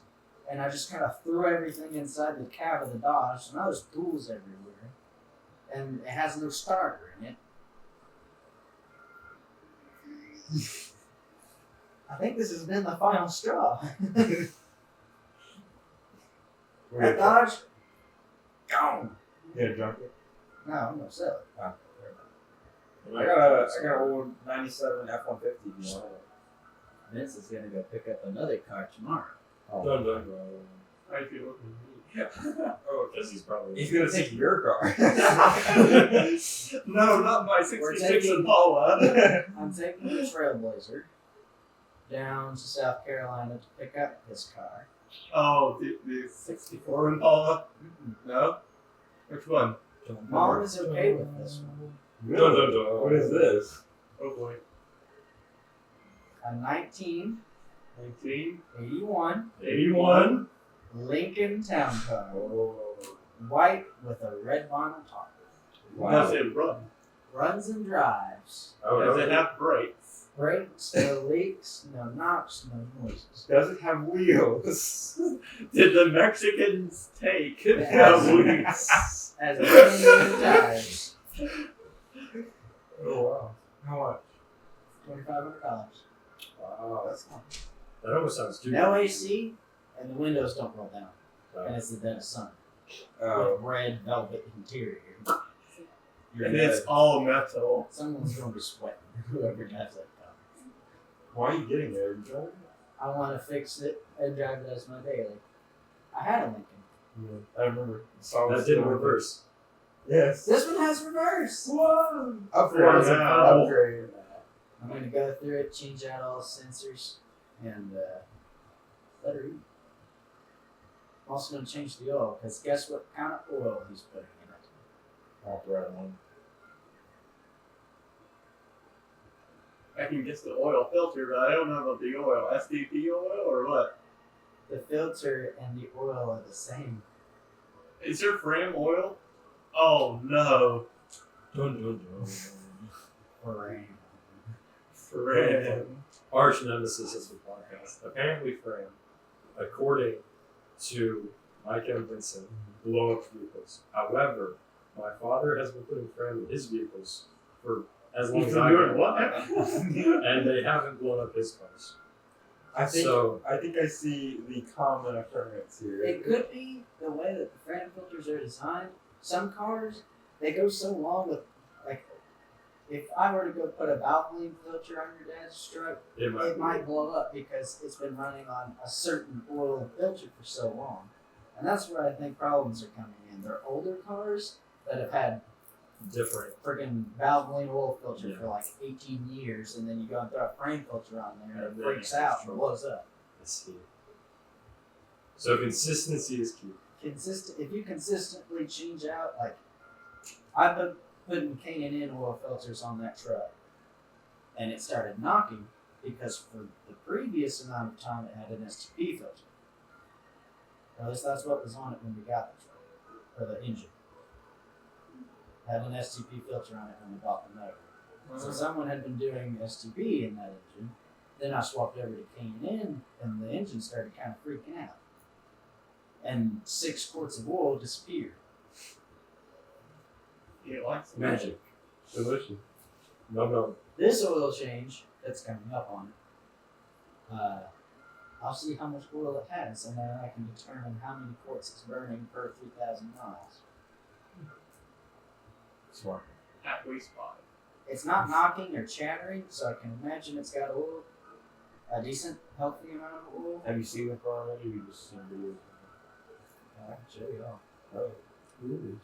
and I just kind of threw everything inside the cab of the Dodge, so now there's tools everywhere, and it has no starter in it. I think this has been the final straw. That Dodge, gone. Yeah, junk it. No, I'm gonna sell it. I got an old 97 F-150 if you want it. Vince is gonna go pick up another car tomorrow. No. I feel Oh, because he's probably. He's gonna take your car. No, not my We're 66 taking- Impala. I'm taking the Trailblazer down to South Carolina to pick up this car. Oh, the 64 Impala? No? Which one? Mom is okay with this one. Dun. What is this? Oh boy. A 19? 1981 81? Lincoln Town Car, Oh. white with a red vinyl top. Does it run? Runs and drives. Does it have brakes? Brakes, no leaks, no knocks, no noises. Does it have wheels? Did the Mexicans take It the has- wheels? Has brand new tires. Oh wow. How much? $2,500. Wow, that's not. That almost sounds too. No AC, and the windows don't roll down. And Wow. it's the Dennis Sun. Oh. With red velvet interior. And it's all metal. Someone's gonna be sweating. Whoever drives that car. Why are you getting there? Are you driving? I want to fix it and drive it as my daily. I had a Lincoln. Yeah, I remember. That didn't reverse. Yes. This one has reverse. Whoa! Upgrade now. Upgrade. I'm gonna go through it, change out all the sensors, and let her eat. I'm also gonna change the oil because guess what kind of oil he's putting in it? I'll have to write one. I can guess the oil filter, but I don't know about the oil. SDP oil or what? The filter and the oil are the same. Is your frame oil? Oh no. Frame. Frame. Arch nemesis is the podcast. Apparently, Fran, according to Micah and Vincent, blow up vehicles. However, my father has been putting Fran in his vehicles for as long He's as been I've doing been what? and they haven't blown up his cars. I think So- I see the common occurrence here. It could be the way that the frame filters are designed. Some cars, they go so long with, like, if I were to go put a Valvoline filter on your dad's truck, it might blow up because it's been running on a certain oil filter for so long. And that's where I think problems are coming in. They're older cars that have had different. friggin' Valvoline oil filter for like 18 years, and then you go and throw a frame filter on there and it And then breaks it's out and trouble. blows up. Let's see. So consistency is key. If you consistently change out, like, I've been putting K&N oil filters on that truck, and it started knocking because for the previous amount of time it had an STP filter. Or at least that's what was on it when we got the truck, or the engine. It had an STP filter on it when we bought the motor. So someone had been doing STP in that engine. Then I swapped over to K&N, and the engine started kind of freaking out. And 6 quarts of oil disappeared. He likes it. Magic. Delicious. No. This oil change that's coming up on it, I'll see how much oil it has, and then I can determine how many quarts it's burning per 3,000 miles. Smart. At least 5. It's not knocking or chattering, so I can imagine it's got oil, a decent, healthy amount of oil. Have you seen the car already? You just seen videos. I can show you all. Oh, really interesting.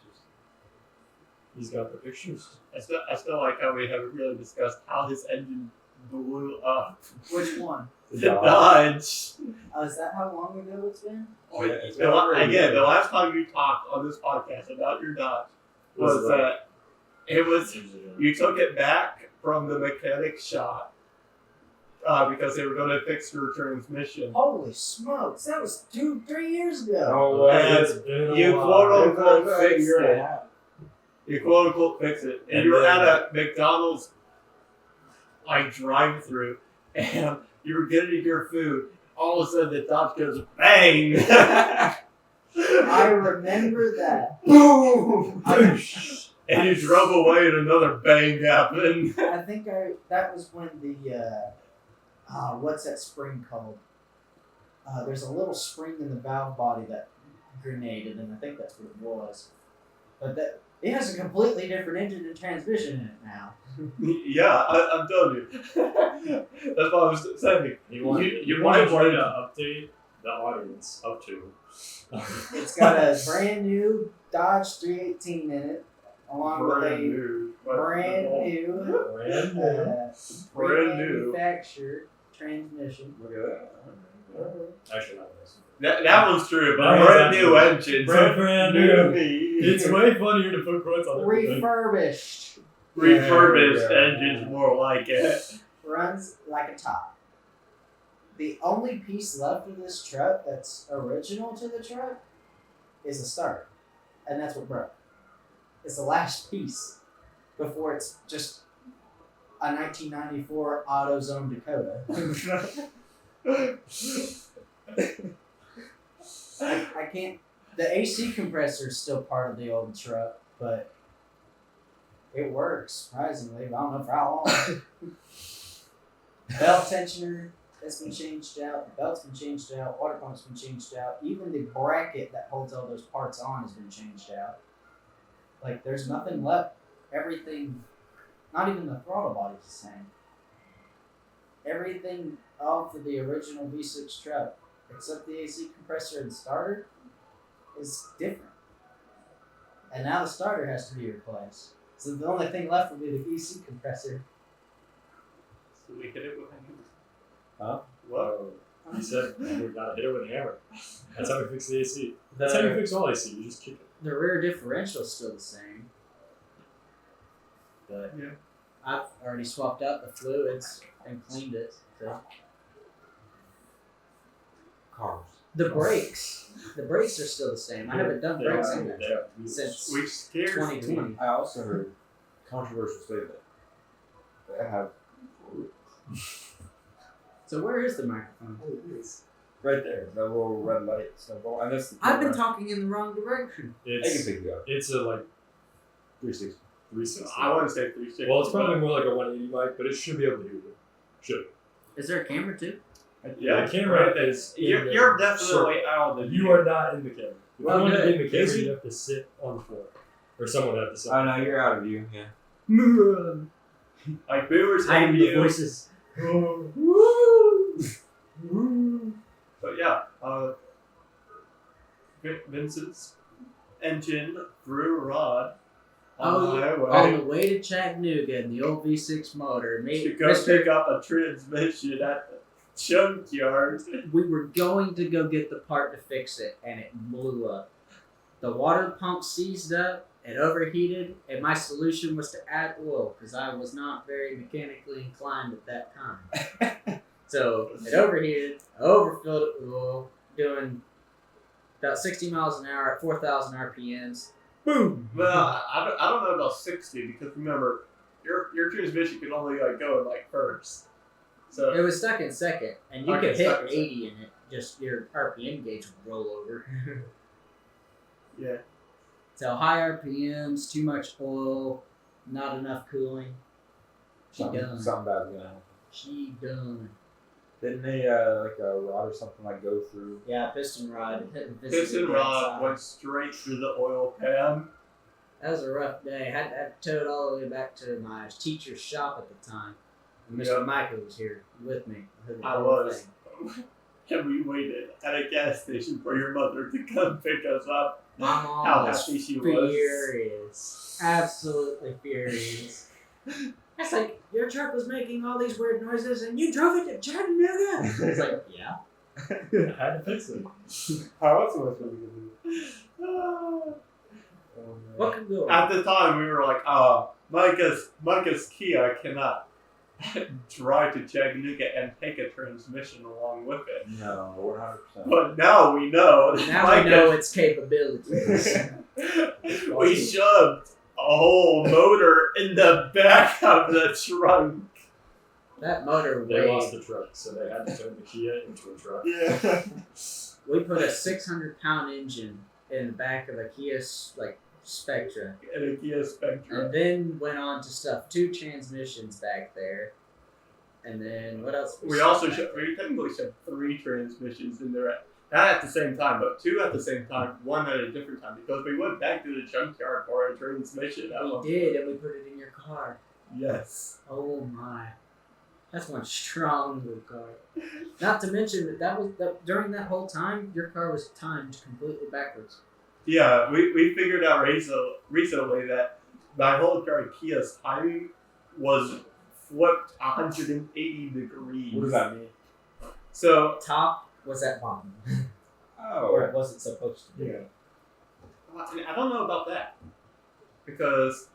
He's got the pictures. I still like how we haven't really discussed how his engine blew up. Which one? The Dodge. Is that how long ago it's been? Oh, yeah, it's been over a Again, year. the last time you talked on this podcast about your Dodge was that it was you took it back from the mechanic shop because they were going to fix your transmission. Holy smokes, that was 2-3 years ago. No way. And It's been a you while. quote It's been unquote about a fixed year and a it. half. You quote unquote fix it. And And you were then- at a McDonald's like drive through and you were getting your food. All of a sudden the Dodge goes bang. I remember that. Boom! And you drove away and another bang happened. I think that was when the what's that spring called? There's a little spring in the valve body that grenaded, and I think that's what it was. But that it has a completely different engine and transmission in it now. Yeah, I'm telling you. That's what I was saying. You might might want want to update the audience up to. It's got a brand new Dodge 318 in it, along with a new. brand new Brand new. Brand new. remanufactured transmission. Look at that. Actually, not this. That one's true, but That brand one's new actually- engine. Brand new new. to me. It's way funnier to put quotes on everything. Refurbished. Refurbished Yeah. engines, more like it. Runs like a top. The only piece left of this truck that's original to the truck is a start. And that's what broke. It's the last piece before it's just a 1994 AutoZone Dakota. I can't. The AC compressor is still part of the old truck, but it works surprisingly. I don't know for how long. Belt tensioner has been changed out. The belt's been changed out. Water pump's been changed out. Even the bracket that holds all those parts on has been changed out. Like there's nothing left everything, not even the throttle body's the same. Everything off of the original V6 truck, except the AC compressor and starter, is different. And now the starter has to be replaced. So the only thing left will be the VC compressor. So we hit it with a hammer. Huh? What? He said we gotta hit it with a hammer. That's how we fix the AC. That's how you fix all AC. You just kick it. The rear differential is still the same. But Yeah. I've already swapped out the fluids and cleaned it. So. Cars. The brakes are still the same. I haven't done brakes in that truck since Which scares 2020. I also heard controversial statement. They have So where is the microphone? right there, that little red light symbol. And that's the I've been talking in the wrong direction. I can It's pick you up. it's a like 360. 360. I want to say 360. Well, it's probably more like a 180 mic, but it should be able to do it. Should. Is there a camera too? Yeah, The camera is. in You're, the you're definitely circle. out of the You are not in the camera. If Well, you want to good. be in the camera, Is he? you have to sit on the floor, or someone would have to sit. Oh no, you're out of view. Yeah. Like Booher's I am in the you. voices. But yeah, Vincent's engine threw a rod on Oh, the highway On the way to Chattanooga in the old V6 motor, me, to go pick up a transmission at the junkyard. we were going to go get the part to fix it, and it blew up. The water pump seized up, it overheated, and my solution was to add oil because I was not very mechanically inclined at that time. So it overheated, I overfilled it with oil, doing about 60 miles an hour at 4,000 RPMs. Boom! Well, I don't know about 60 because remember, your transmission can only like go in like first. So It was stuck in second, and you Okay, could hit stuck in 80 in it, just your RPM gauge would roll over. yeah, So high RPMs, too much oil, not enough cooling. She done. Something bad's gonna happen. She done. Didn't they like a rod or something like go through? Yeah, piston rod. Hit the piston rod went straight through the oil pan. That was a rough day. Had to tow it all the way back to my teacher's shop at the time. And Mr. Yep. Micah was here with me. The I whole was. thing. And we waited at a gas station for your mother to come pick us up. My mom How was happy she was. furious. Absolutely furious. That's like, your truck was making all these weird noises and you drove it to Chattanooga? It's like, yeah. I had to fix it. How else was it gonna be? What could go wrong? At the time, we were like, Micah's Kia cannot drive to Chattanooga and take a transmission along with it. No, 100%. But now we know. that Now we know its capabilities. we shoved a whole motor in the back of the trunk. That motor They lost weighed. the truck, so they had to turn the Kia into a truck. Yeah. We put a 600-pound engine in the back of a Kia Spectra, And a Kia Spectra. and then went on to stuff 2 transmissions back there, and then what else? We also we technically shoved 3 transmissions in there. Not at the same time, but 2 at the same time, 1 at a different time, because we went back to the junkyard for a transmission. We did, and we put it in your car. Yes. Oh my. That's one strong little car. Not to mention that during that whole time, your car was timed completely backwards. Yeah, we figured out recently that my whole entire Kia's timing was flipped 180 degrees. What does that mean? So, Top was at bottom, Oh. where it wasn't supposed to be. Yeah. I don't know about that. Because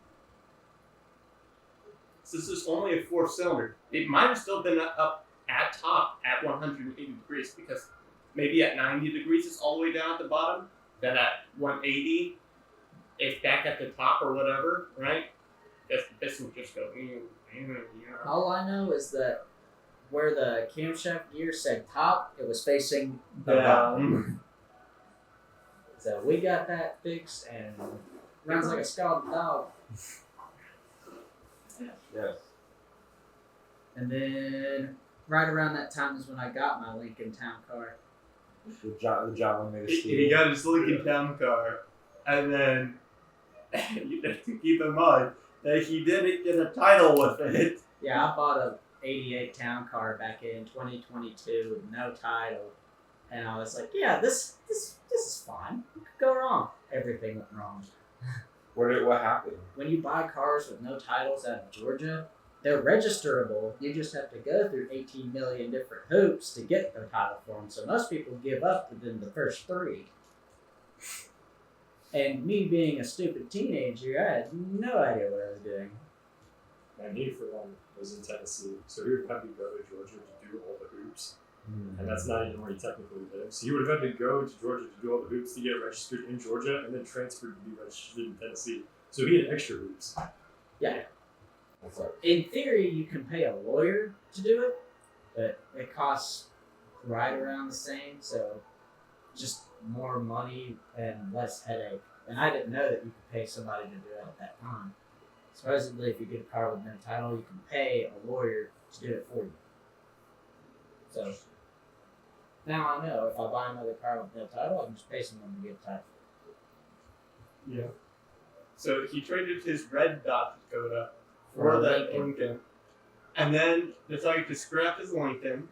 this is only a 4-cylinder. It might have still been up at top at 180 degrees, because maybe at 90 degrees it's all the way down at the bottom. Then at 180, it's back at the top or whatever, right? Because the piston would just go. All I know is that where the camshaft gear said top, it was facing the bottom. So we got that fixed and runs like a scalded dog. Yes. And then right around that time is when I got my Lincoln Town Car. The John made a He steal. got his Lincoln Town Car, and then you have to keep in mind that he didn't get a title with it. Yeah, I bought a '88 town car back in 2022 with no title, and I was like, yeah, this is fine. What could go wrong? Everything went wrong. What happened? When you buy cars with no titles out of Georgia, they're registerable. You just have to go through 18 million different hoops to get the title for them. So most people give up within the first 3. And me being a stupid teenager, I had no idea what I was doing. My need for one was in Tennessee, so he would have to go to Georgia to do all the hoops. And that's not even where he technically lives. So he would have had to go to Georgia to do all the hoops to get registered in Georgia and then transferred to be registered in Tennessee. So he had extra hoops. Yeah. What's up? In theory, you can pay a lawyer to do it, but it costs right around the same, so just more money and less headache. And I didn't know that you could pay somebody to do it at that time. Supposedly, if you get a car with no title, you can pay a lawyer to do it for you. So now I know if I buy another car with no title, I can just pay someone to get a title. Yeah. So he traded his red Dodge Dakota for that Lincoln, and then decided to scrap his Lincoln,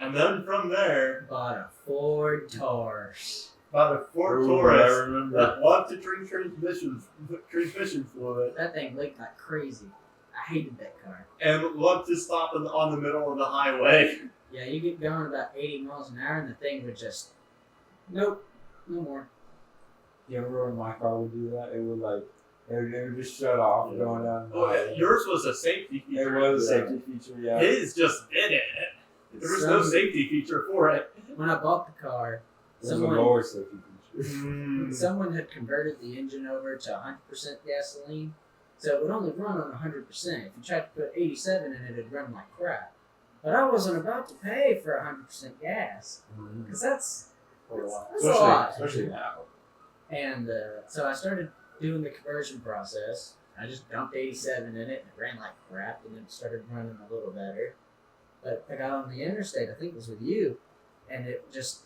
and then from there Bought a Ford Taurus. bought a Ford Ooh, I Taurus remember. that loved to drink transmission fluid That thing leaked like crazy. I hated that car. and loved to stop on the middle of the highway. Yeah, you get going about 80 miles an hour and the thing would just, nope, no more. You remember when my car would do that? It would just shut off going down the Oh, highway. yours was a safety It feature. was a safety feature, yeah. His just didn't. There was no safety feature for it. When I bought the car, It was a lower safety feature. someone had converted the engine over to 100% gasoline, so it would only run on 100%. If you tried to put 87 in it, it'd run like crap. But I wasn't about to pay for 100% gas, because that's a lot. Especially now. And so I started doing the conversion process. I just dumped 87 in it, and it ran like crap, and then it started running a little better. But I got on the interstate, I think it was with you, and it just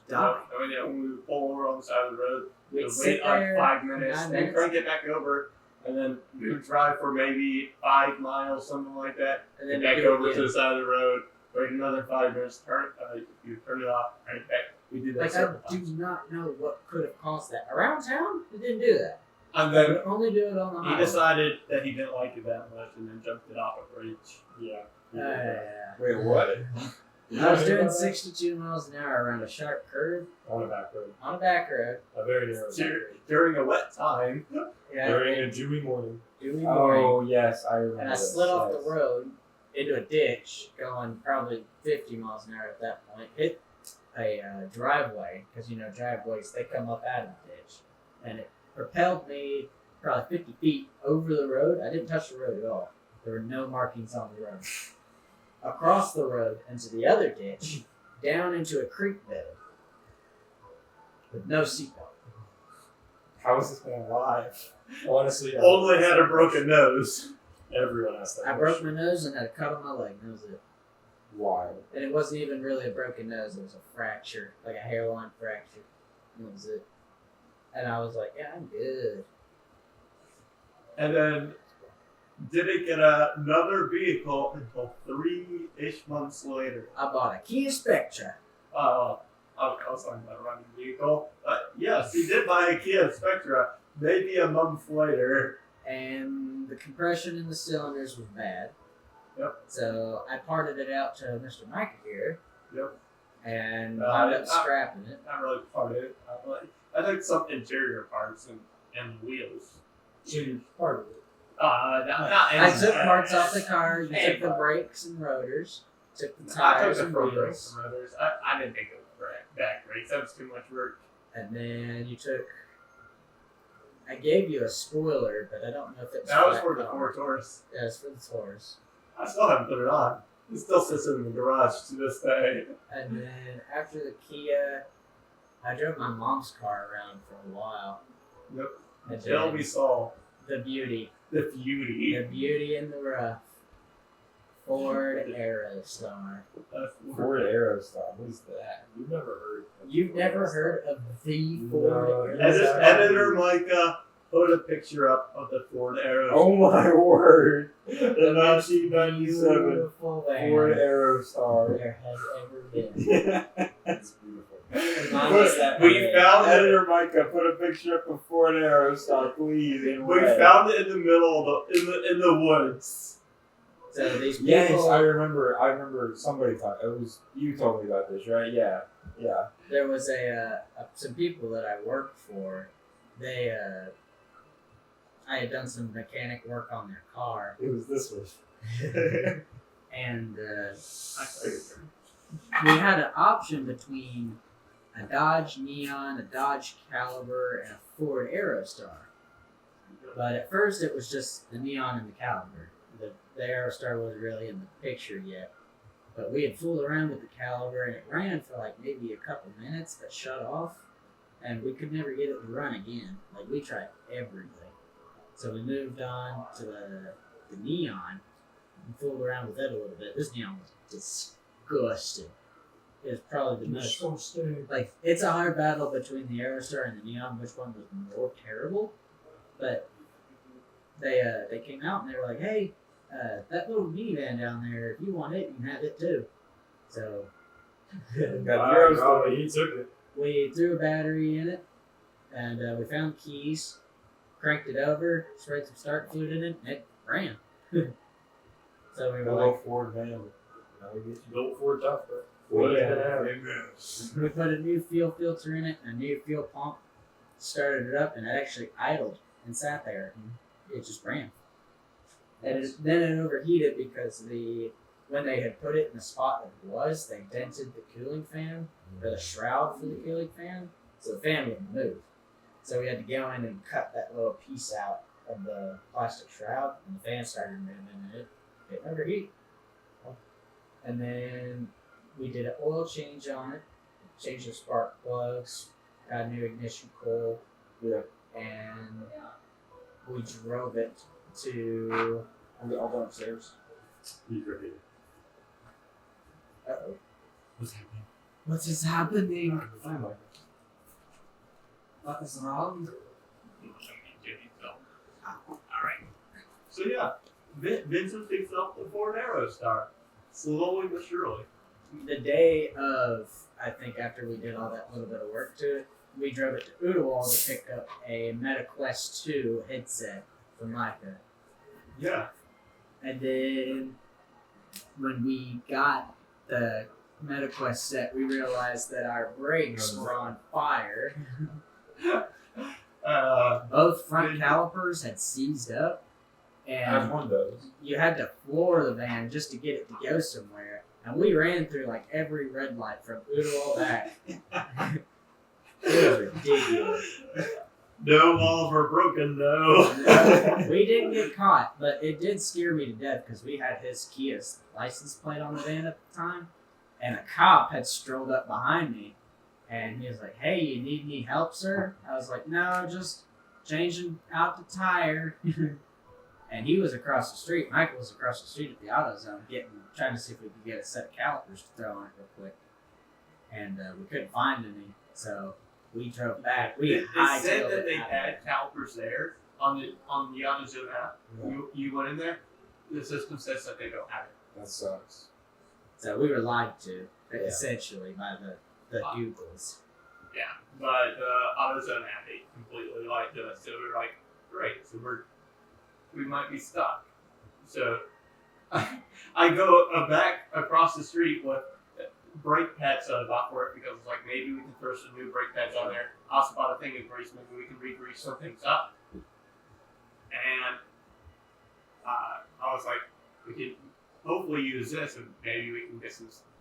died. I mean, yeah, when we would pull over on the side of the road, We'd we'd sit wait like there 5 minutes, 9 then minutes. crank it back over, and then we would drive for maybe 5 miles, something like that. And Then then back do it over to again. the side of the road, wait another 5 minutes, you turn it off, crank it back. We did that Like, I several do times. not know what could have caused that. Around town, it didn't do that. And It then would only do it on the he highway. decided that he didn't like it that much, and then jumped it off a bridge. Yeah. Wait, what? I was doing 62 miles an hour around a sharp curve On a back road. on a back road. A very narrow back Dur- road. During a wet time. Yeah, During a dewy morning. dewy morning. Oh, yes, I remember. And I this, slid off yes. the road into a ditch, going probably 50 miles an hour at that point. Hit a driveway, because you know driveways, they come up out of the ditch. And it propelled me probably 50 feet over the road. I didn't touch the road at all. There were no markings on the road. Across the road into the other ditch, down into a creek bed with no seatbelt. How is this man alive? Honestly, Only had a broken nose. everyone asked that I broke my nose and had a cut on my leg, and that was it. Wild. And it wasn't even really a broken nose, it was a fracture, like a hairline fracture. And that was it. And I was like, yeah, I'm good. And then didn't get another vehicle until 3-ish months later. I bought a Kia Spectra. I was talking about a running vehicle. Yes, he did buy a Kia Spectra, maybe a month later. And the compression in the cylinders was bad. Yep. So I parted it out to Mr. Micah here. Yep. And wound up scrapping it. Not really part of it. I think some interior parts and wheels. part of it. Not I any- took parts off the car. You Hey, took the bud. brakes and rotors. Took the I took tires the and front brakes wheels. and rotors. I didn't think it was back brakes. That was too much work. And then you took. I gave you a spoiler, but I don't know if it's. That was for the Ford Taurus. Yeah, it's for the Taurus. I still haven't put it on. It still sits in the garage to this day. And then after the Kia, I drove my mom's car around for a while. Yep. And Until then we saw the beauty. the beauty. The beauty in the rough. Ford Aerostar. Ford Aerostar. What is that? You've never heard. Of You've never heard of the Ford No. Aerostar? Editor Micah put a picture up of the Ford Aerostar. Oh my word! The The most 1997 beautiful van Ford Aerostar. there has ever been. It's beautiful. Mine was that We big. found it. Editor Micah, put a picture up of Ford Aerostar, please. In We red. found it in the middle of in the woods. So these people, Yes, I remember somebody talked. It was you told me about this, right? Yeah. there was some people that I worked for. They I had done some mechanic work on their car, It was this one. and we had an option between a Dodge Neon, a Dodge Caliber, and a Ford Aerostar. But at first, it was just the Neon and the Caliber. The Aerostar wasn't really in the picture yet. But we had fooled around with the Caliber, and it ran for like maybe a couple minutes, but shut off. And we could never get it to run again. Like, we tried everything. So we moved on to the Neon and fooled around with it a little bit. This Neon was disgusting. It was probably the most... Like, it's a hard battle between the Aerostar and the Neon, which one was more terrible. But they came out and they were like, hey, that little minivan down there, if you want it, you can have it too. So He took it. we threw a battery in it, and we found keys, cranked it over, sprayed some start fluid in it, and it ran. So we were Hello, like, Ford van. Built for tough, bro. we put a new fuel filter in it, a new fuel pump, started it up, and it actually idled and sat there, and it just ran. And then it overheated because when they had put it in the spot that it was, they dented the cooling fan, or the shroud for the cooling fan, so the fan wouldn't move. So we had to go in and cut that little piece out of the plastic shroud, and the fan started moving, and it didn't overheat. And then we did an oil change on it, changed the spark plugs, got a new ignition coil, and we drove it to... I'll go upstairs. He's ready. Uh-oh. What's happening? What is happening? What is wrong? Alright. So yeah, Vincent picks up the Ford Aerostar, slowly but surely. The day of, I think after we did all that little bit of work to it, we drove it to Oodawall to pick up a MetaQuest 2 headset from Micah. Yeah. And then when we got the MetaQuest set, we realized that our brakes were on fire. Both front calipers had seized up, As and one does. you had to floor the van just to get it to go somewhere. And we ran through like every red light from Oodawall back. It was ridiculous. No walls were broken, no. We didn't get caught, but it did scare me to death because we had his Kia's license plate on the van at the time, and a cop had strolled up behind me, and he was like, "Hey, you need any help, sir?" I was like, "No, just changing out the tire." And he was across the street. Michael was across the street at the AutoZone, trying to see if we could get a set of calipers to throw on it real quick, and we couldn't find any, so. We drove back. It said that they had calipers there on the AutoZone app. Yeah. You went in there. The system says that they don't have it. That sucks. So we were lied to, essentially, by the Googles. Yeah, but AutoZone app they completely lied to us. So we're like, great. So we might be stuck. So I go back across the street with brake pads that I bought for it because it's like maybe we can throw some new brake pads on there. I also bought a thing of grease, maybe we can re-grease some things up. And I was like, we can hopefully use this and maybe we can get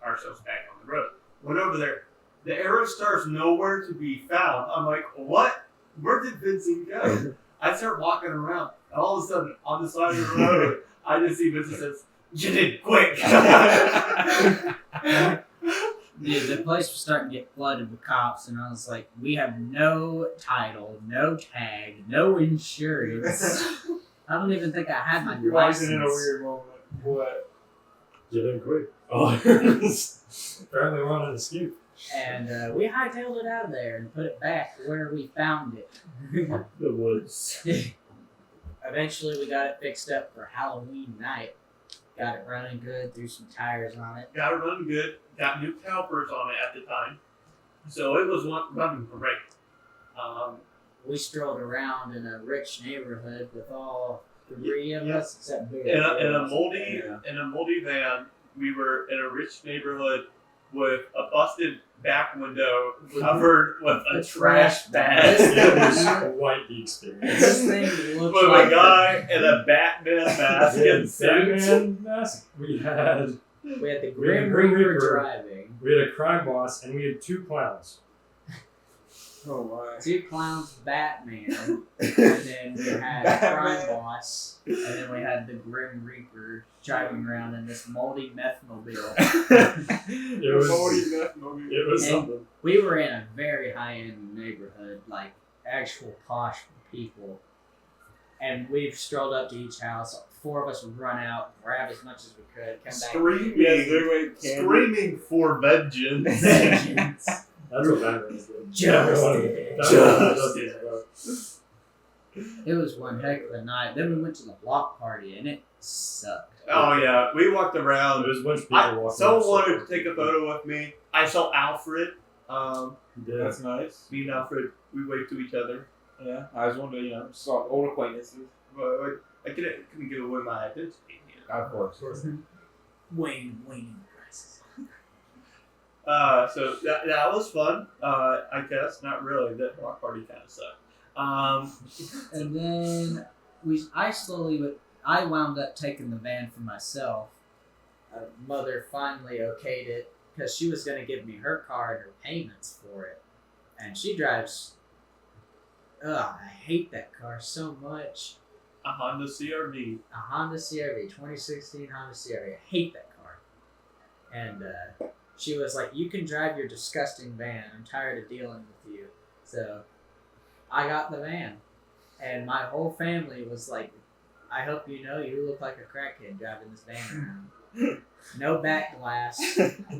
ourselves back on the road. Went over there. The Aerostar's nowhere to be found. I'm like, what? Where did Vincent go? I start walking around, and all of a sudden, on the side of the road, I just see Vincent says, "Get in quick!" Dude, the place was starting to get flooded with cops, and I was like, we have no title, no tag, no insurance. I don't even think I had my You're license. in a weird moment. What? Get in quick. All I heard is apparently we're on an escape. And we hightailed it out of there and put it back where we found it. The woods. Eventually, we got it fixed up for Halloween night. Got it running good, threw some tires on it. Got it running good. Got new calipers on it at the time, so it was running great. We strolled around in a rich neighborhood with all three of Yeah. us, except Booher. In a moldy van. We were in a rich neighborhood with a busted back window covered with a trash bag. It was quite the experience. This thing looked With like a guy in a Batman mask and suits. Batman mask. We had we had the We had Grim Grim Reaper Reaper. driving. we had a crime boss and we had 2 clowns. Oh my. 2 clowns, Batman, and then we had Crime Boss, and then we had the Grim Reaper driving around in this moldy meth-mobile. It was And something. we were in a very high-end neighborhood, like actual posh people. And we strolled up to each house. 4 of us would run out, grab as much as we could, come Screaming for vengeance. back. That's what Batman is doing. Justice. It was one heck of a night. Then we went to the block party, and it sucked. Oh yeah, we walked around. There was a bunch of people walking. Someone wanted to take a photo with me. I saw Alfred. Yeah. That's nice. Me and Alfred, we waved to each other. Yeah, I was wondering, saw old acquaintances. But I couldn't give away my identity. Of course. Waning prices. So that was fun. I guess not really. That block party kind of sucked. And then I wound up taking the van for myself. Mother finally okayed it because she was going to give me her car and her payments for it. And she drives. I hate that car so much. A Honda CRV. A Honda CRV, 2016 Honda CRV. I hate that car. And she was like, "You can drive your disgusting van. I'm tired of dealing with you." So I got the van. And my whole family was like, "I hope you know you look like a crackhead driving this van around." No back glass.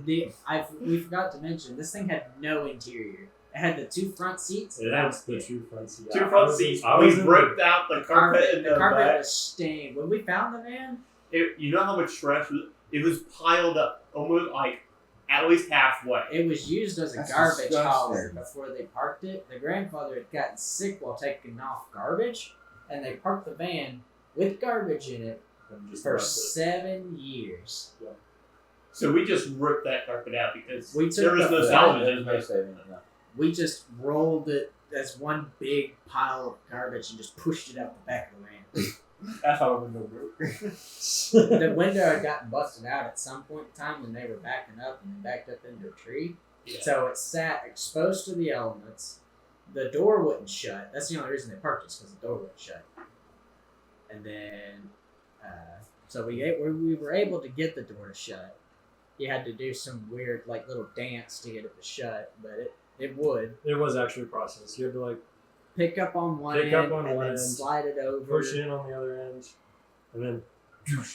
We forgot to mention, this thing had no interior. It had the 2 front seats. It has the 2 front seats. 2 front seats. We ripped out the carpet in the carpet back. was stained. When we found the van, You know how much trash it was piled up, almost like at least halfway. it was used as a That's garbage disgusting. hauler before they parked it. The grandfather had gotten sick while taking off garbage, and they parked the van with garbage in it And just for left it. 7 years. So we just ripped that carpet out because We took there was the no front- salvage. There's no saving it now. We just rolled it as one big pile of garbage and just pushed it out the back of the van. That's how the window broke. The window had gotten busted out at some point in time when they were backing up and they backed up into a tree. Yeah. So it sat exposed to the elements. The door wouldn't shut. That's the only reason they parked us, because the door wouldn't shut. And then, so we were able to get the door to shut. You had to do some weird, like, little dance to get it to shut, but it would. It was actually a process. You had to Pick up on one Pick end up on and one then end, slide it over. push in on the other end, and then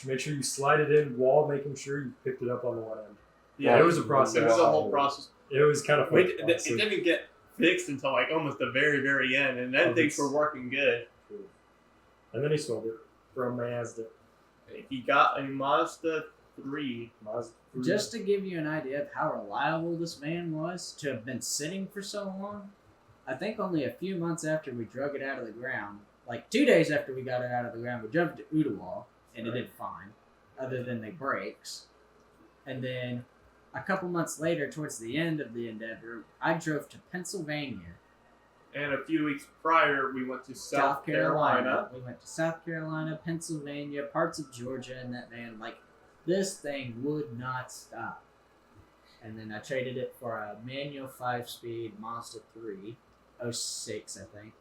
make sure you slide it in while making sure you picked it up on the one end. Yeah, It was a process. It was a whole process. It was kind of fun. It didn't get fixed until like almost the very, very end, and then things were working good. And then he sold it from Mazda. He got a Mazda 3. Mazda 3. Just to give you an idea of how reliable this van was, to have been sitting for so long, I think only a few months after we drug it out of the ground, like 2 days after we got it out of the ground, we drove it to Ottawa, and it did fine, other than the brakes. And then a couple months later, towards the end of the endeavor, I drove to Pennsylvania. And a few weeks prior, we went to South Carolina. We went to South Carolina, Pennsylvania, parts of Georgia in that van. Like, this thing would not stop. And then I traded it for a manual 5-speed Mazda 3, 06, I think.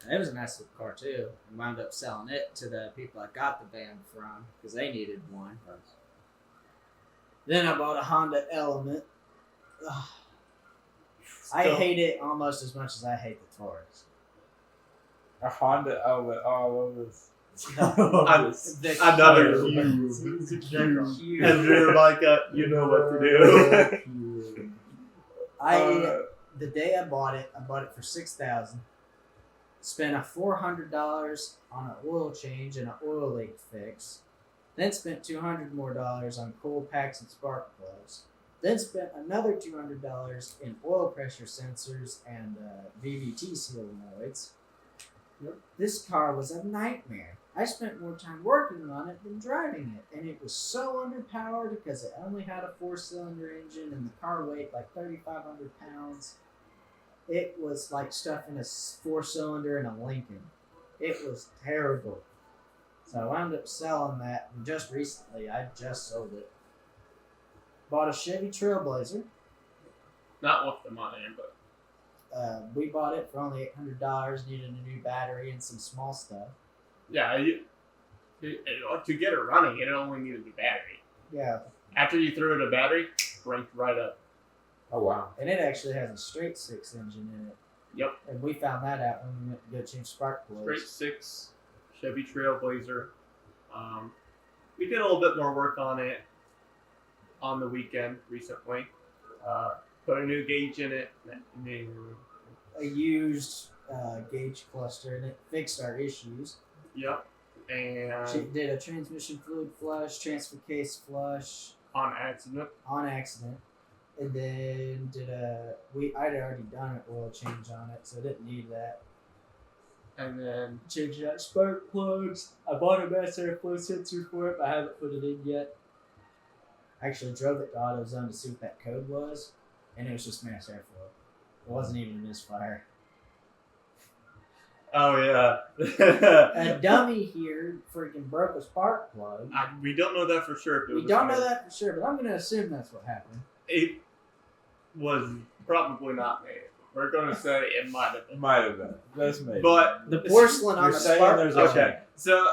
And it was a nice little car, too. And wound up selling it to the people I got the van from, because they needed one. Then I bought a Honda Element. Ugh. I hate it almost as much as I hate the Taurus. A Honda Element. Oh, I love this. Another cube. And you're like, you know what to do. The day I bought it for $6,000. Spent $400 on an oil change and an oil leak fix. Then spent $200 more on coil packs and spark plugs. Then spent another $200 in oil pressure sensors and VVT solenoids. This car was a nightmare. I spent more time working on it than driving it, and it was so underpowered because it only had a 4-cylinder engine and the car weighed like 3,500 pounds. It was like stuffing a 4-cylinder in a Lincoln. It was terrible. So I wound up selling that, and just recently I just sold it. Bought a Chevy Trailblazer. Not with the money, but We bought it for only $800. Needed a new battery and some small stuff. yeah, to get it running, it only needed the battery. Yeah, After you threw it a battery, cranked right up. Oh wow. and it actually has a straight 6 engine in it. Yep. And we found that out when we went to go change spark plugs. Straight 6 Chevy Trailblazer. We did a little bit more work on it on the weekend recently. Put a new gauge in it. A used gauge cluster, and it fixed our issues. Yep. She And did a transmission fluid flush, transfer case flush on accident. on accident, and then I'd already done an oil change on it, so I didn't need that. And then Changed out spark plugs. I bought a mass airflow sensor for it, but I haven't put it in yet. I actually drove it to AutoZone to see what that code was, and it was just mass airflow. It wasn't even a misfire. Oh, yeah. A dummy here freaking broke a spark plug. We don't know that for sure. If it We was don't know fire. that for sure, but I'm going to assume that's what happened. It was probably not made. We're going to say it might have It been. might have been. That's maybe. But The porcelain on You're the saying spark there's plug. okay, so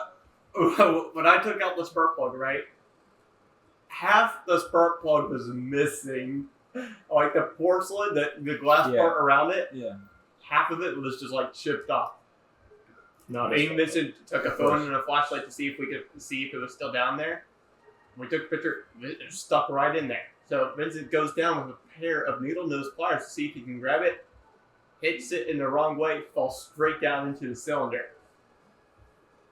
when I took out the spark plug, right, half the spark plug was missing. Like the porcelain, the glass Yeah. part around it, yeah. half of it was just like chipped off. Not Me and Vincent took a phone and a flashlight to see if we could see if it was still down there. We took a picture, it was stuck right in there. So Vincent goes down with a pair of needle nose pliers to see if he can grab it, hits it in the wrong way, falls straight down into the cylinder.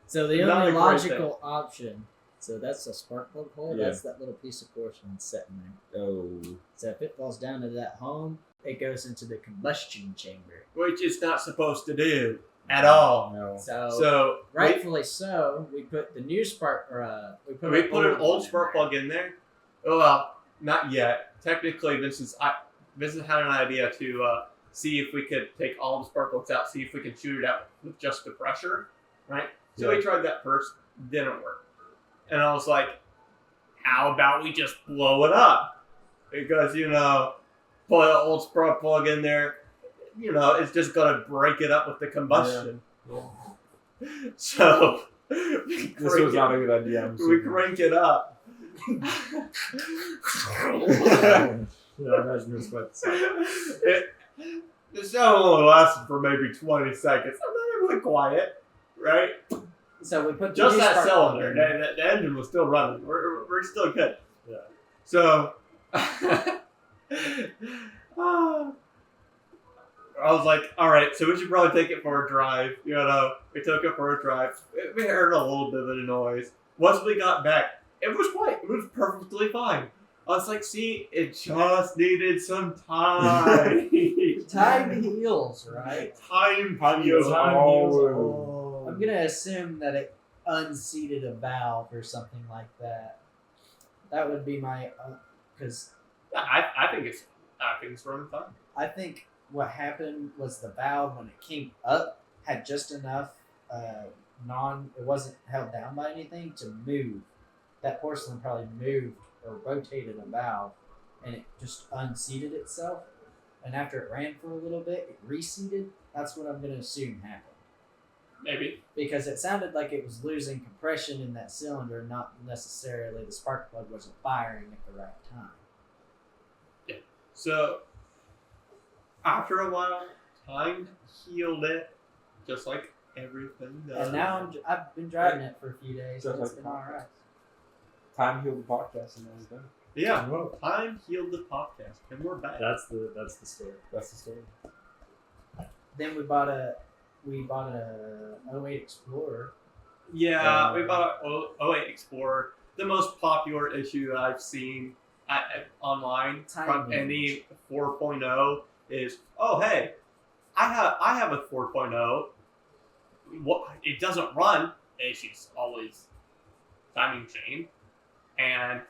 So the Not only a great logical option. So that's a spark plug hole. Yeah. That's that little piece of porcelain sitting there. Oh. So if it falls down to that home, it goes into the combustion chamber. Which it's not supposed to do at all. No. So Rightfully so, we put the new spark, or we put an old one spark in there. plug in there. Well, not yet. Technically, Vincent had an idea to see if we could take all the spark plugs out, see if we could shoot it out with just the pressure, right? So Yeah. we tried that first, didn't work. And I was like, how about we just blow it up? Because, put an old spark plug in there, it's just going to break it up with the combustion. So, This was not a good idea. I'm we assuming. crank it up. Yeah, I imagine it was quite the same. The show only lasted for maybe 20 seconds. I'm not really quiet, right? So we put the Just new that spark plug cylinder. in there. The engine was still running. We're still good. Yeah. So, I was like, all right, so we should probably take it for a drive. We took it for a drive. We heard a little bit of a noise. Once we got back, it was perfectly fine. I was like, see, it just needed some time. Time heals, right? Time heals all. Oh, I'm gonna assume that it unseated a valve or something like that. That would be my, because I think it's running fine. I think what happened was the valve when it came up had just enough it wasn't held down by anything to move. That porcelain probably moved or rotated a valve, and it just unseated itself. And after it ran for a little bit, it reseated. That's what I'm going to assume happened. Maybe. Because it sounded like it was losing compression in that cylinder, not necessarily the spark plug wasn't firing at the right time. Yeah. So, after a while, time healed it, just like everything. And now I've been driving it for a few days, Just and it's like been alright. Time healed the podcast and that was done. Yeah, Well, time healed the podcast, and we're back. that's the story. That's the story. Then we bought a 08 Explorer. Yeah, we bought a 08 Explorer, the most popular issue that I've seen online from Tiny. any 4.0 is, oh hey, I have a 4.0. What it doesn't run. Issues always timing chain, and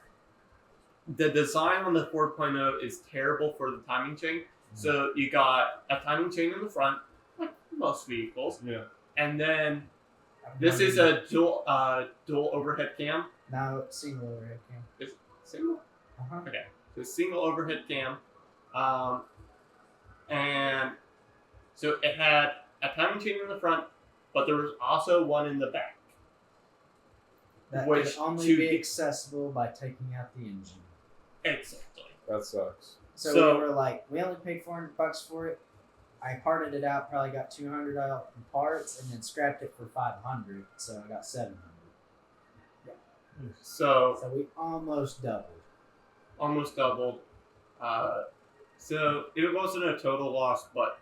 the design on the 4.0 is terrible for the timing chain. So you got a timing chain in the front, like most vehicles, Yeah. and then this is a dual overhead cam. Now single overhead cam. Single? Uh-huh. Okay. So single overhead cam. And so it had a timing chain in the front, but there was also one in the back. That Which could only to be get- accessible by taking out the engine. Exactly. That sucks. So we were like, we only paid $400 for it. I parted it out, probably got $200 out in parts, and then scrapped it for $500. So I got $700. So So we almost doubled. almost doubled. So it wasn't a total loss, but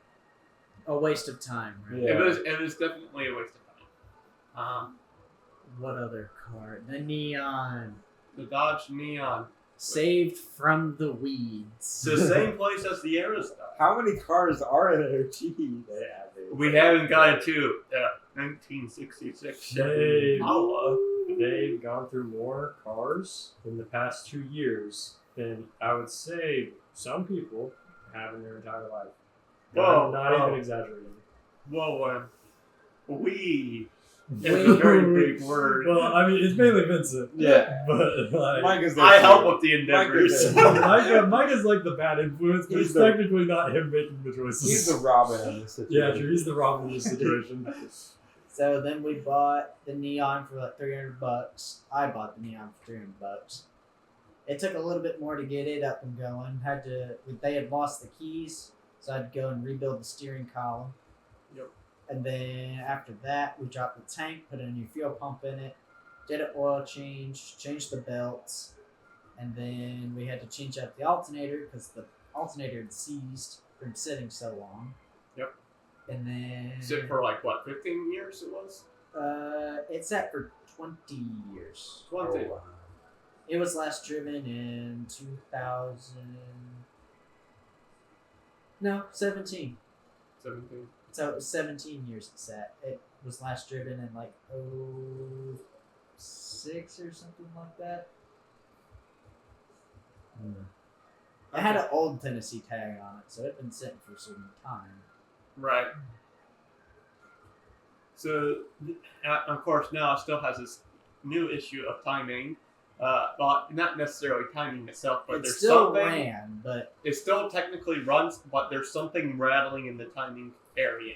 A waste of time, right? Yeah. it was definitely a waste of time. What other car? The Neon. The Dodge Neon. Saved from the weeds. It's the same place as the Aerostar. How many cars are there? Jeez. We haven't gotten to the 1966 Chevy They- Impala. They've gone through more cars in the past 2 years than I would say some people have in their entire life. Whoa, Not whoa. even exaggerating. Well, we is a very big word. Well, I mean, it's mainly Vincent. Yeah. But like, Mike is I there help too. with the Mike is endeavors. there. Mike is like the bad influence, but He's it's the- technically not him making the choices. He's the Robin in this situation. Yeah, true. He's the Robin in this situation. So then we bought the Neon for like $300. I bought the Neon for $300. It took a little bit more to get it up and going. They had lost the keys, so I had to go and rebuild the steering column. Yep. And then after that, we dropped the tank, put a new fuel pump in it, did an oil change, changed the belts, and then we had to change out the alternator because the alternator had seized from sitting so long. Yep. And then Sit for like what, 15 years it was? it sat for 20 years. 20. Oh, wow. It was last driven in 2000. No, 17. 17. So it was 17 years it sat. It was last driven in like 06 or something like that. It had an old Tennessee tag on it, so it'd been sitting for some time. Right. So, of course, now it still has this new issue of timing. Well, not necessarily timing itself, but It there's still something. ran, but It still technically runs, but there's something rattling in the timing area.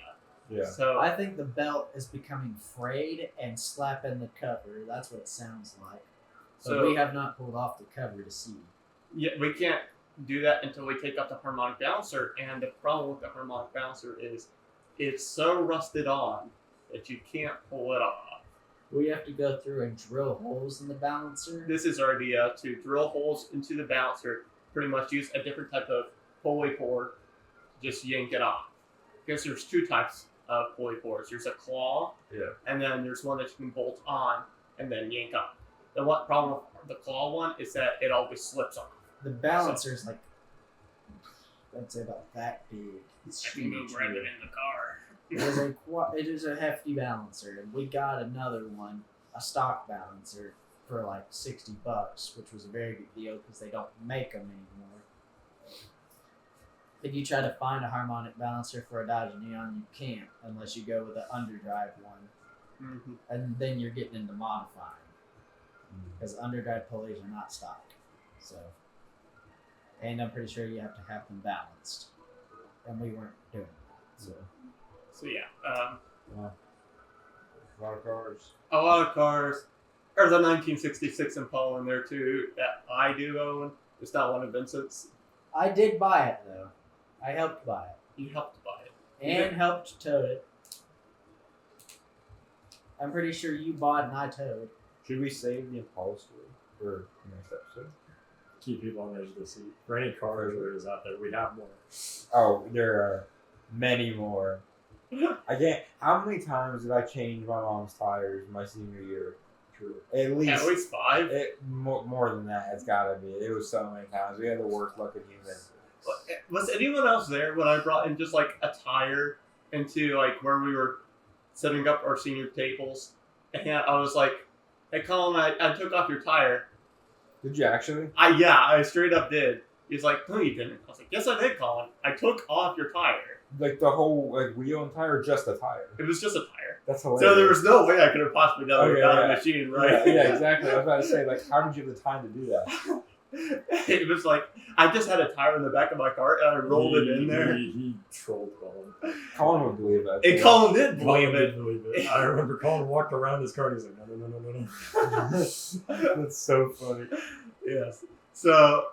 Yeah. So, I think the belt is becoming frayed and slapping the cover. That's what it sounds like. But So- we have not pulled off the cover to see. yeah, we can't do that until we take out the harmonic balancer. And the problem with the harmonic balancer is it's so rusted on that you can't pull it off. We have to go through and drill holes in the balancer. This is our idea, to drill holes into the balancer, pretty much use a different type of pulley cord, just yank it off. Because there's two types of pulley cords. There's a claw, Yeah. and then there's one that you can bolt on and then yank up. The one problem with the claw one is that it always slips off. The balancer's like, I'd say about that big. I can move right in the car. It is a hefty balancer, and we got another one, a stock balancer, for like $60, which was a very good deal because they don't make them anymore. If you try to find a harmonic balancer for a Dodge Neon, you can't unless you go with an underdrive one, Mm-hmm. and then you're getting into modifying because underdrive pulleys are not stock. So, and I'm pretty sure you have to have them balanced, and we weren't doing that. So yeah, A lot of cars. a lot of cars. There's a 1966 Impala in there too that I do own. It's not one of Vincent's. I did buy it though. I helped buy it You helped buy it. and helped tow it. I'm pretty sure you bought and I towed. Should we save the Impala story for the next episode? Keep people on the edge of the seat. For any car owners out there, we have more. Oh, there are many more. I can't. How many times did I change my mom's tires my senior year? True. At least 5. more than that. It's gotta be. It was so many times. We had the worst luck of humans. Was anyone else there when I brought in just like a tire into like where we were setting up our senior tables? And I was like, "Hey, Colin, I took off your tire." Did you actually? I straight up did. He's like, "No, you didn't." I was like, "Yes, I did, Colin. I took off your tire. Like the whole wheel and tire, or just the tire? It was just a tire." That's hilarious. So there was no way I could have possibly done it without a machine, right? Yeah, exactly. I was about to say, like, how did you have the time to do that? It was like I just had a tire in the back of my car and I rolled it in there. He trolled Colin. Colin would believe that. And Colin did believe Colin it. didn't believe it. I remember Colin walked around his car and he's like, no. That's so funny. Yes. So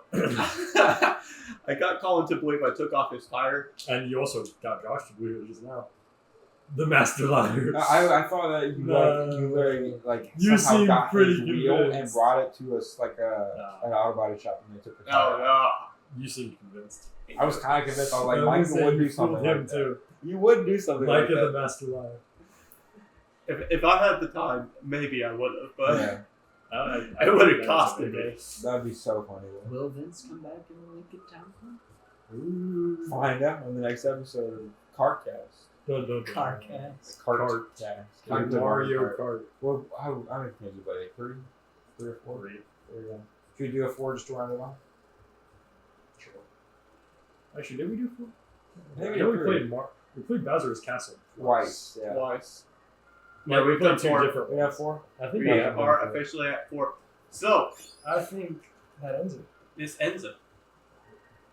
I got Colin to believe I took off his tire. And you also got Josh to believe it just now. The master liar. I thought that you literally You somehow seem got pretty his wheel and convinced. brought it to us like an auto body shop and they took the tire. No. You seem convinced. I was kind of convinced. I was like, I Micah say would you do something fooled him like that. too. You would do something like Micah that. the master liar. If I had the time, maybe I would have, but Yeah, it would have costed me. that'd be so funny. Though. Will Vince come back in the Lincoln Town Club? Ooh. Find out on the next episode of Kart Kast. KartKast. Kart Kast. Like Mario Kart. Well, how many games you play? 3 or 4? 3. There you go. Should we do a 4 just to round it off? Sure. Actually, did we do 4? I think I know we did. we played Bowser's Castle Twice. Yeah. Twice. Yeah, we played 2 4. different We have ones. 4. I think We we are officially at 4. So, I think that ends it. this ends it.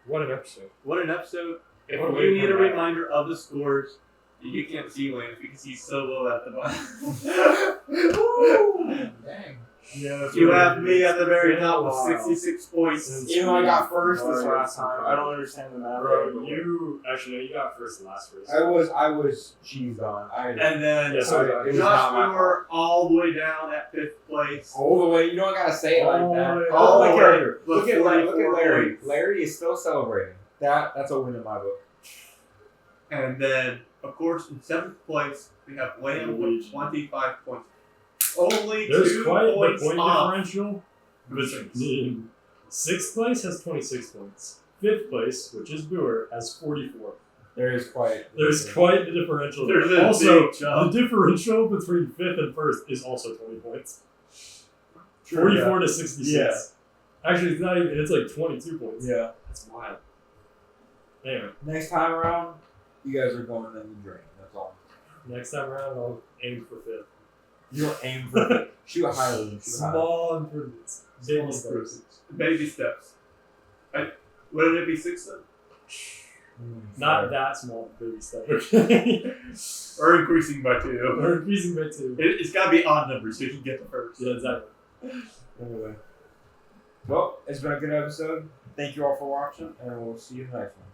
What an episode. What an episode. If What a way you to need a come back. reminder of the scores, you can't see Lance because he's so low at the bottom. Dang. Yeah, that's You right. have me at the very top with Wow. 66 points. Even though I got first this last time, I don't understand the matter. Bro, you got first and last race. I was cheesed on. And then Yeah, so it was Josh not my Booher all the way down at 5th place. all the way. You don't gotta say it like that. All the way. Look at Larry. Look at Before Larry. points. Larry is still celebrating. That's a win in my book. And then, of course, in 7th place, we have Lamb with 25 points. Only There's 2 quite the points point off. differential. Between 6th place has 26 points. 5th place, which is Booher, has 44. There is quite. There's quite the differential. There's a Also, big jump. the differential between 5th and 1st is also 20 points. 44 to 66. Actually, it's not even. It's like 22 points. Yeah. That's wild. Anyway, Next time around, you guys are going in the drain. That's all. next time around, I'll aim for 5th. You don't aim for shoot higher than shoot higher. Small improvements. Baby Small steps. improvements. Baby steps. Wouldn't it be 6 then? Not that small baby step. Okay. Or increasing by 2. We're increasing by 2. It's got to be odd numbers so you can get the first. Yeah, exactly. Anyway. Well, it's been a good episode. Thank you all for watching, and we'll see you in the next one.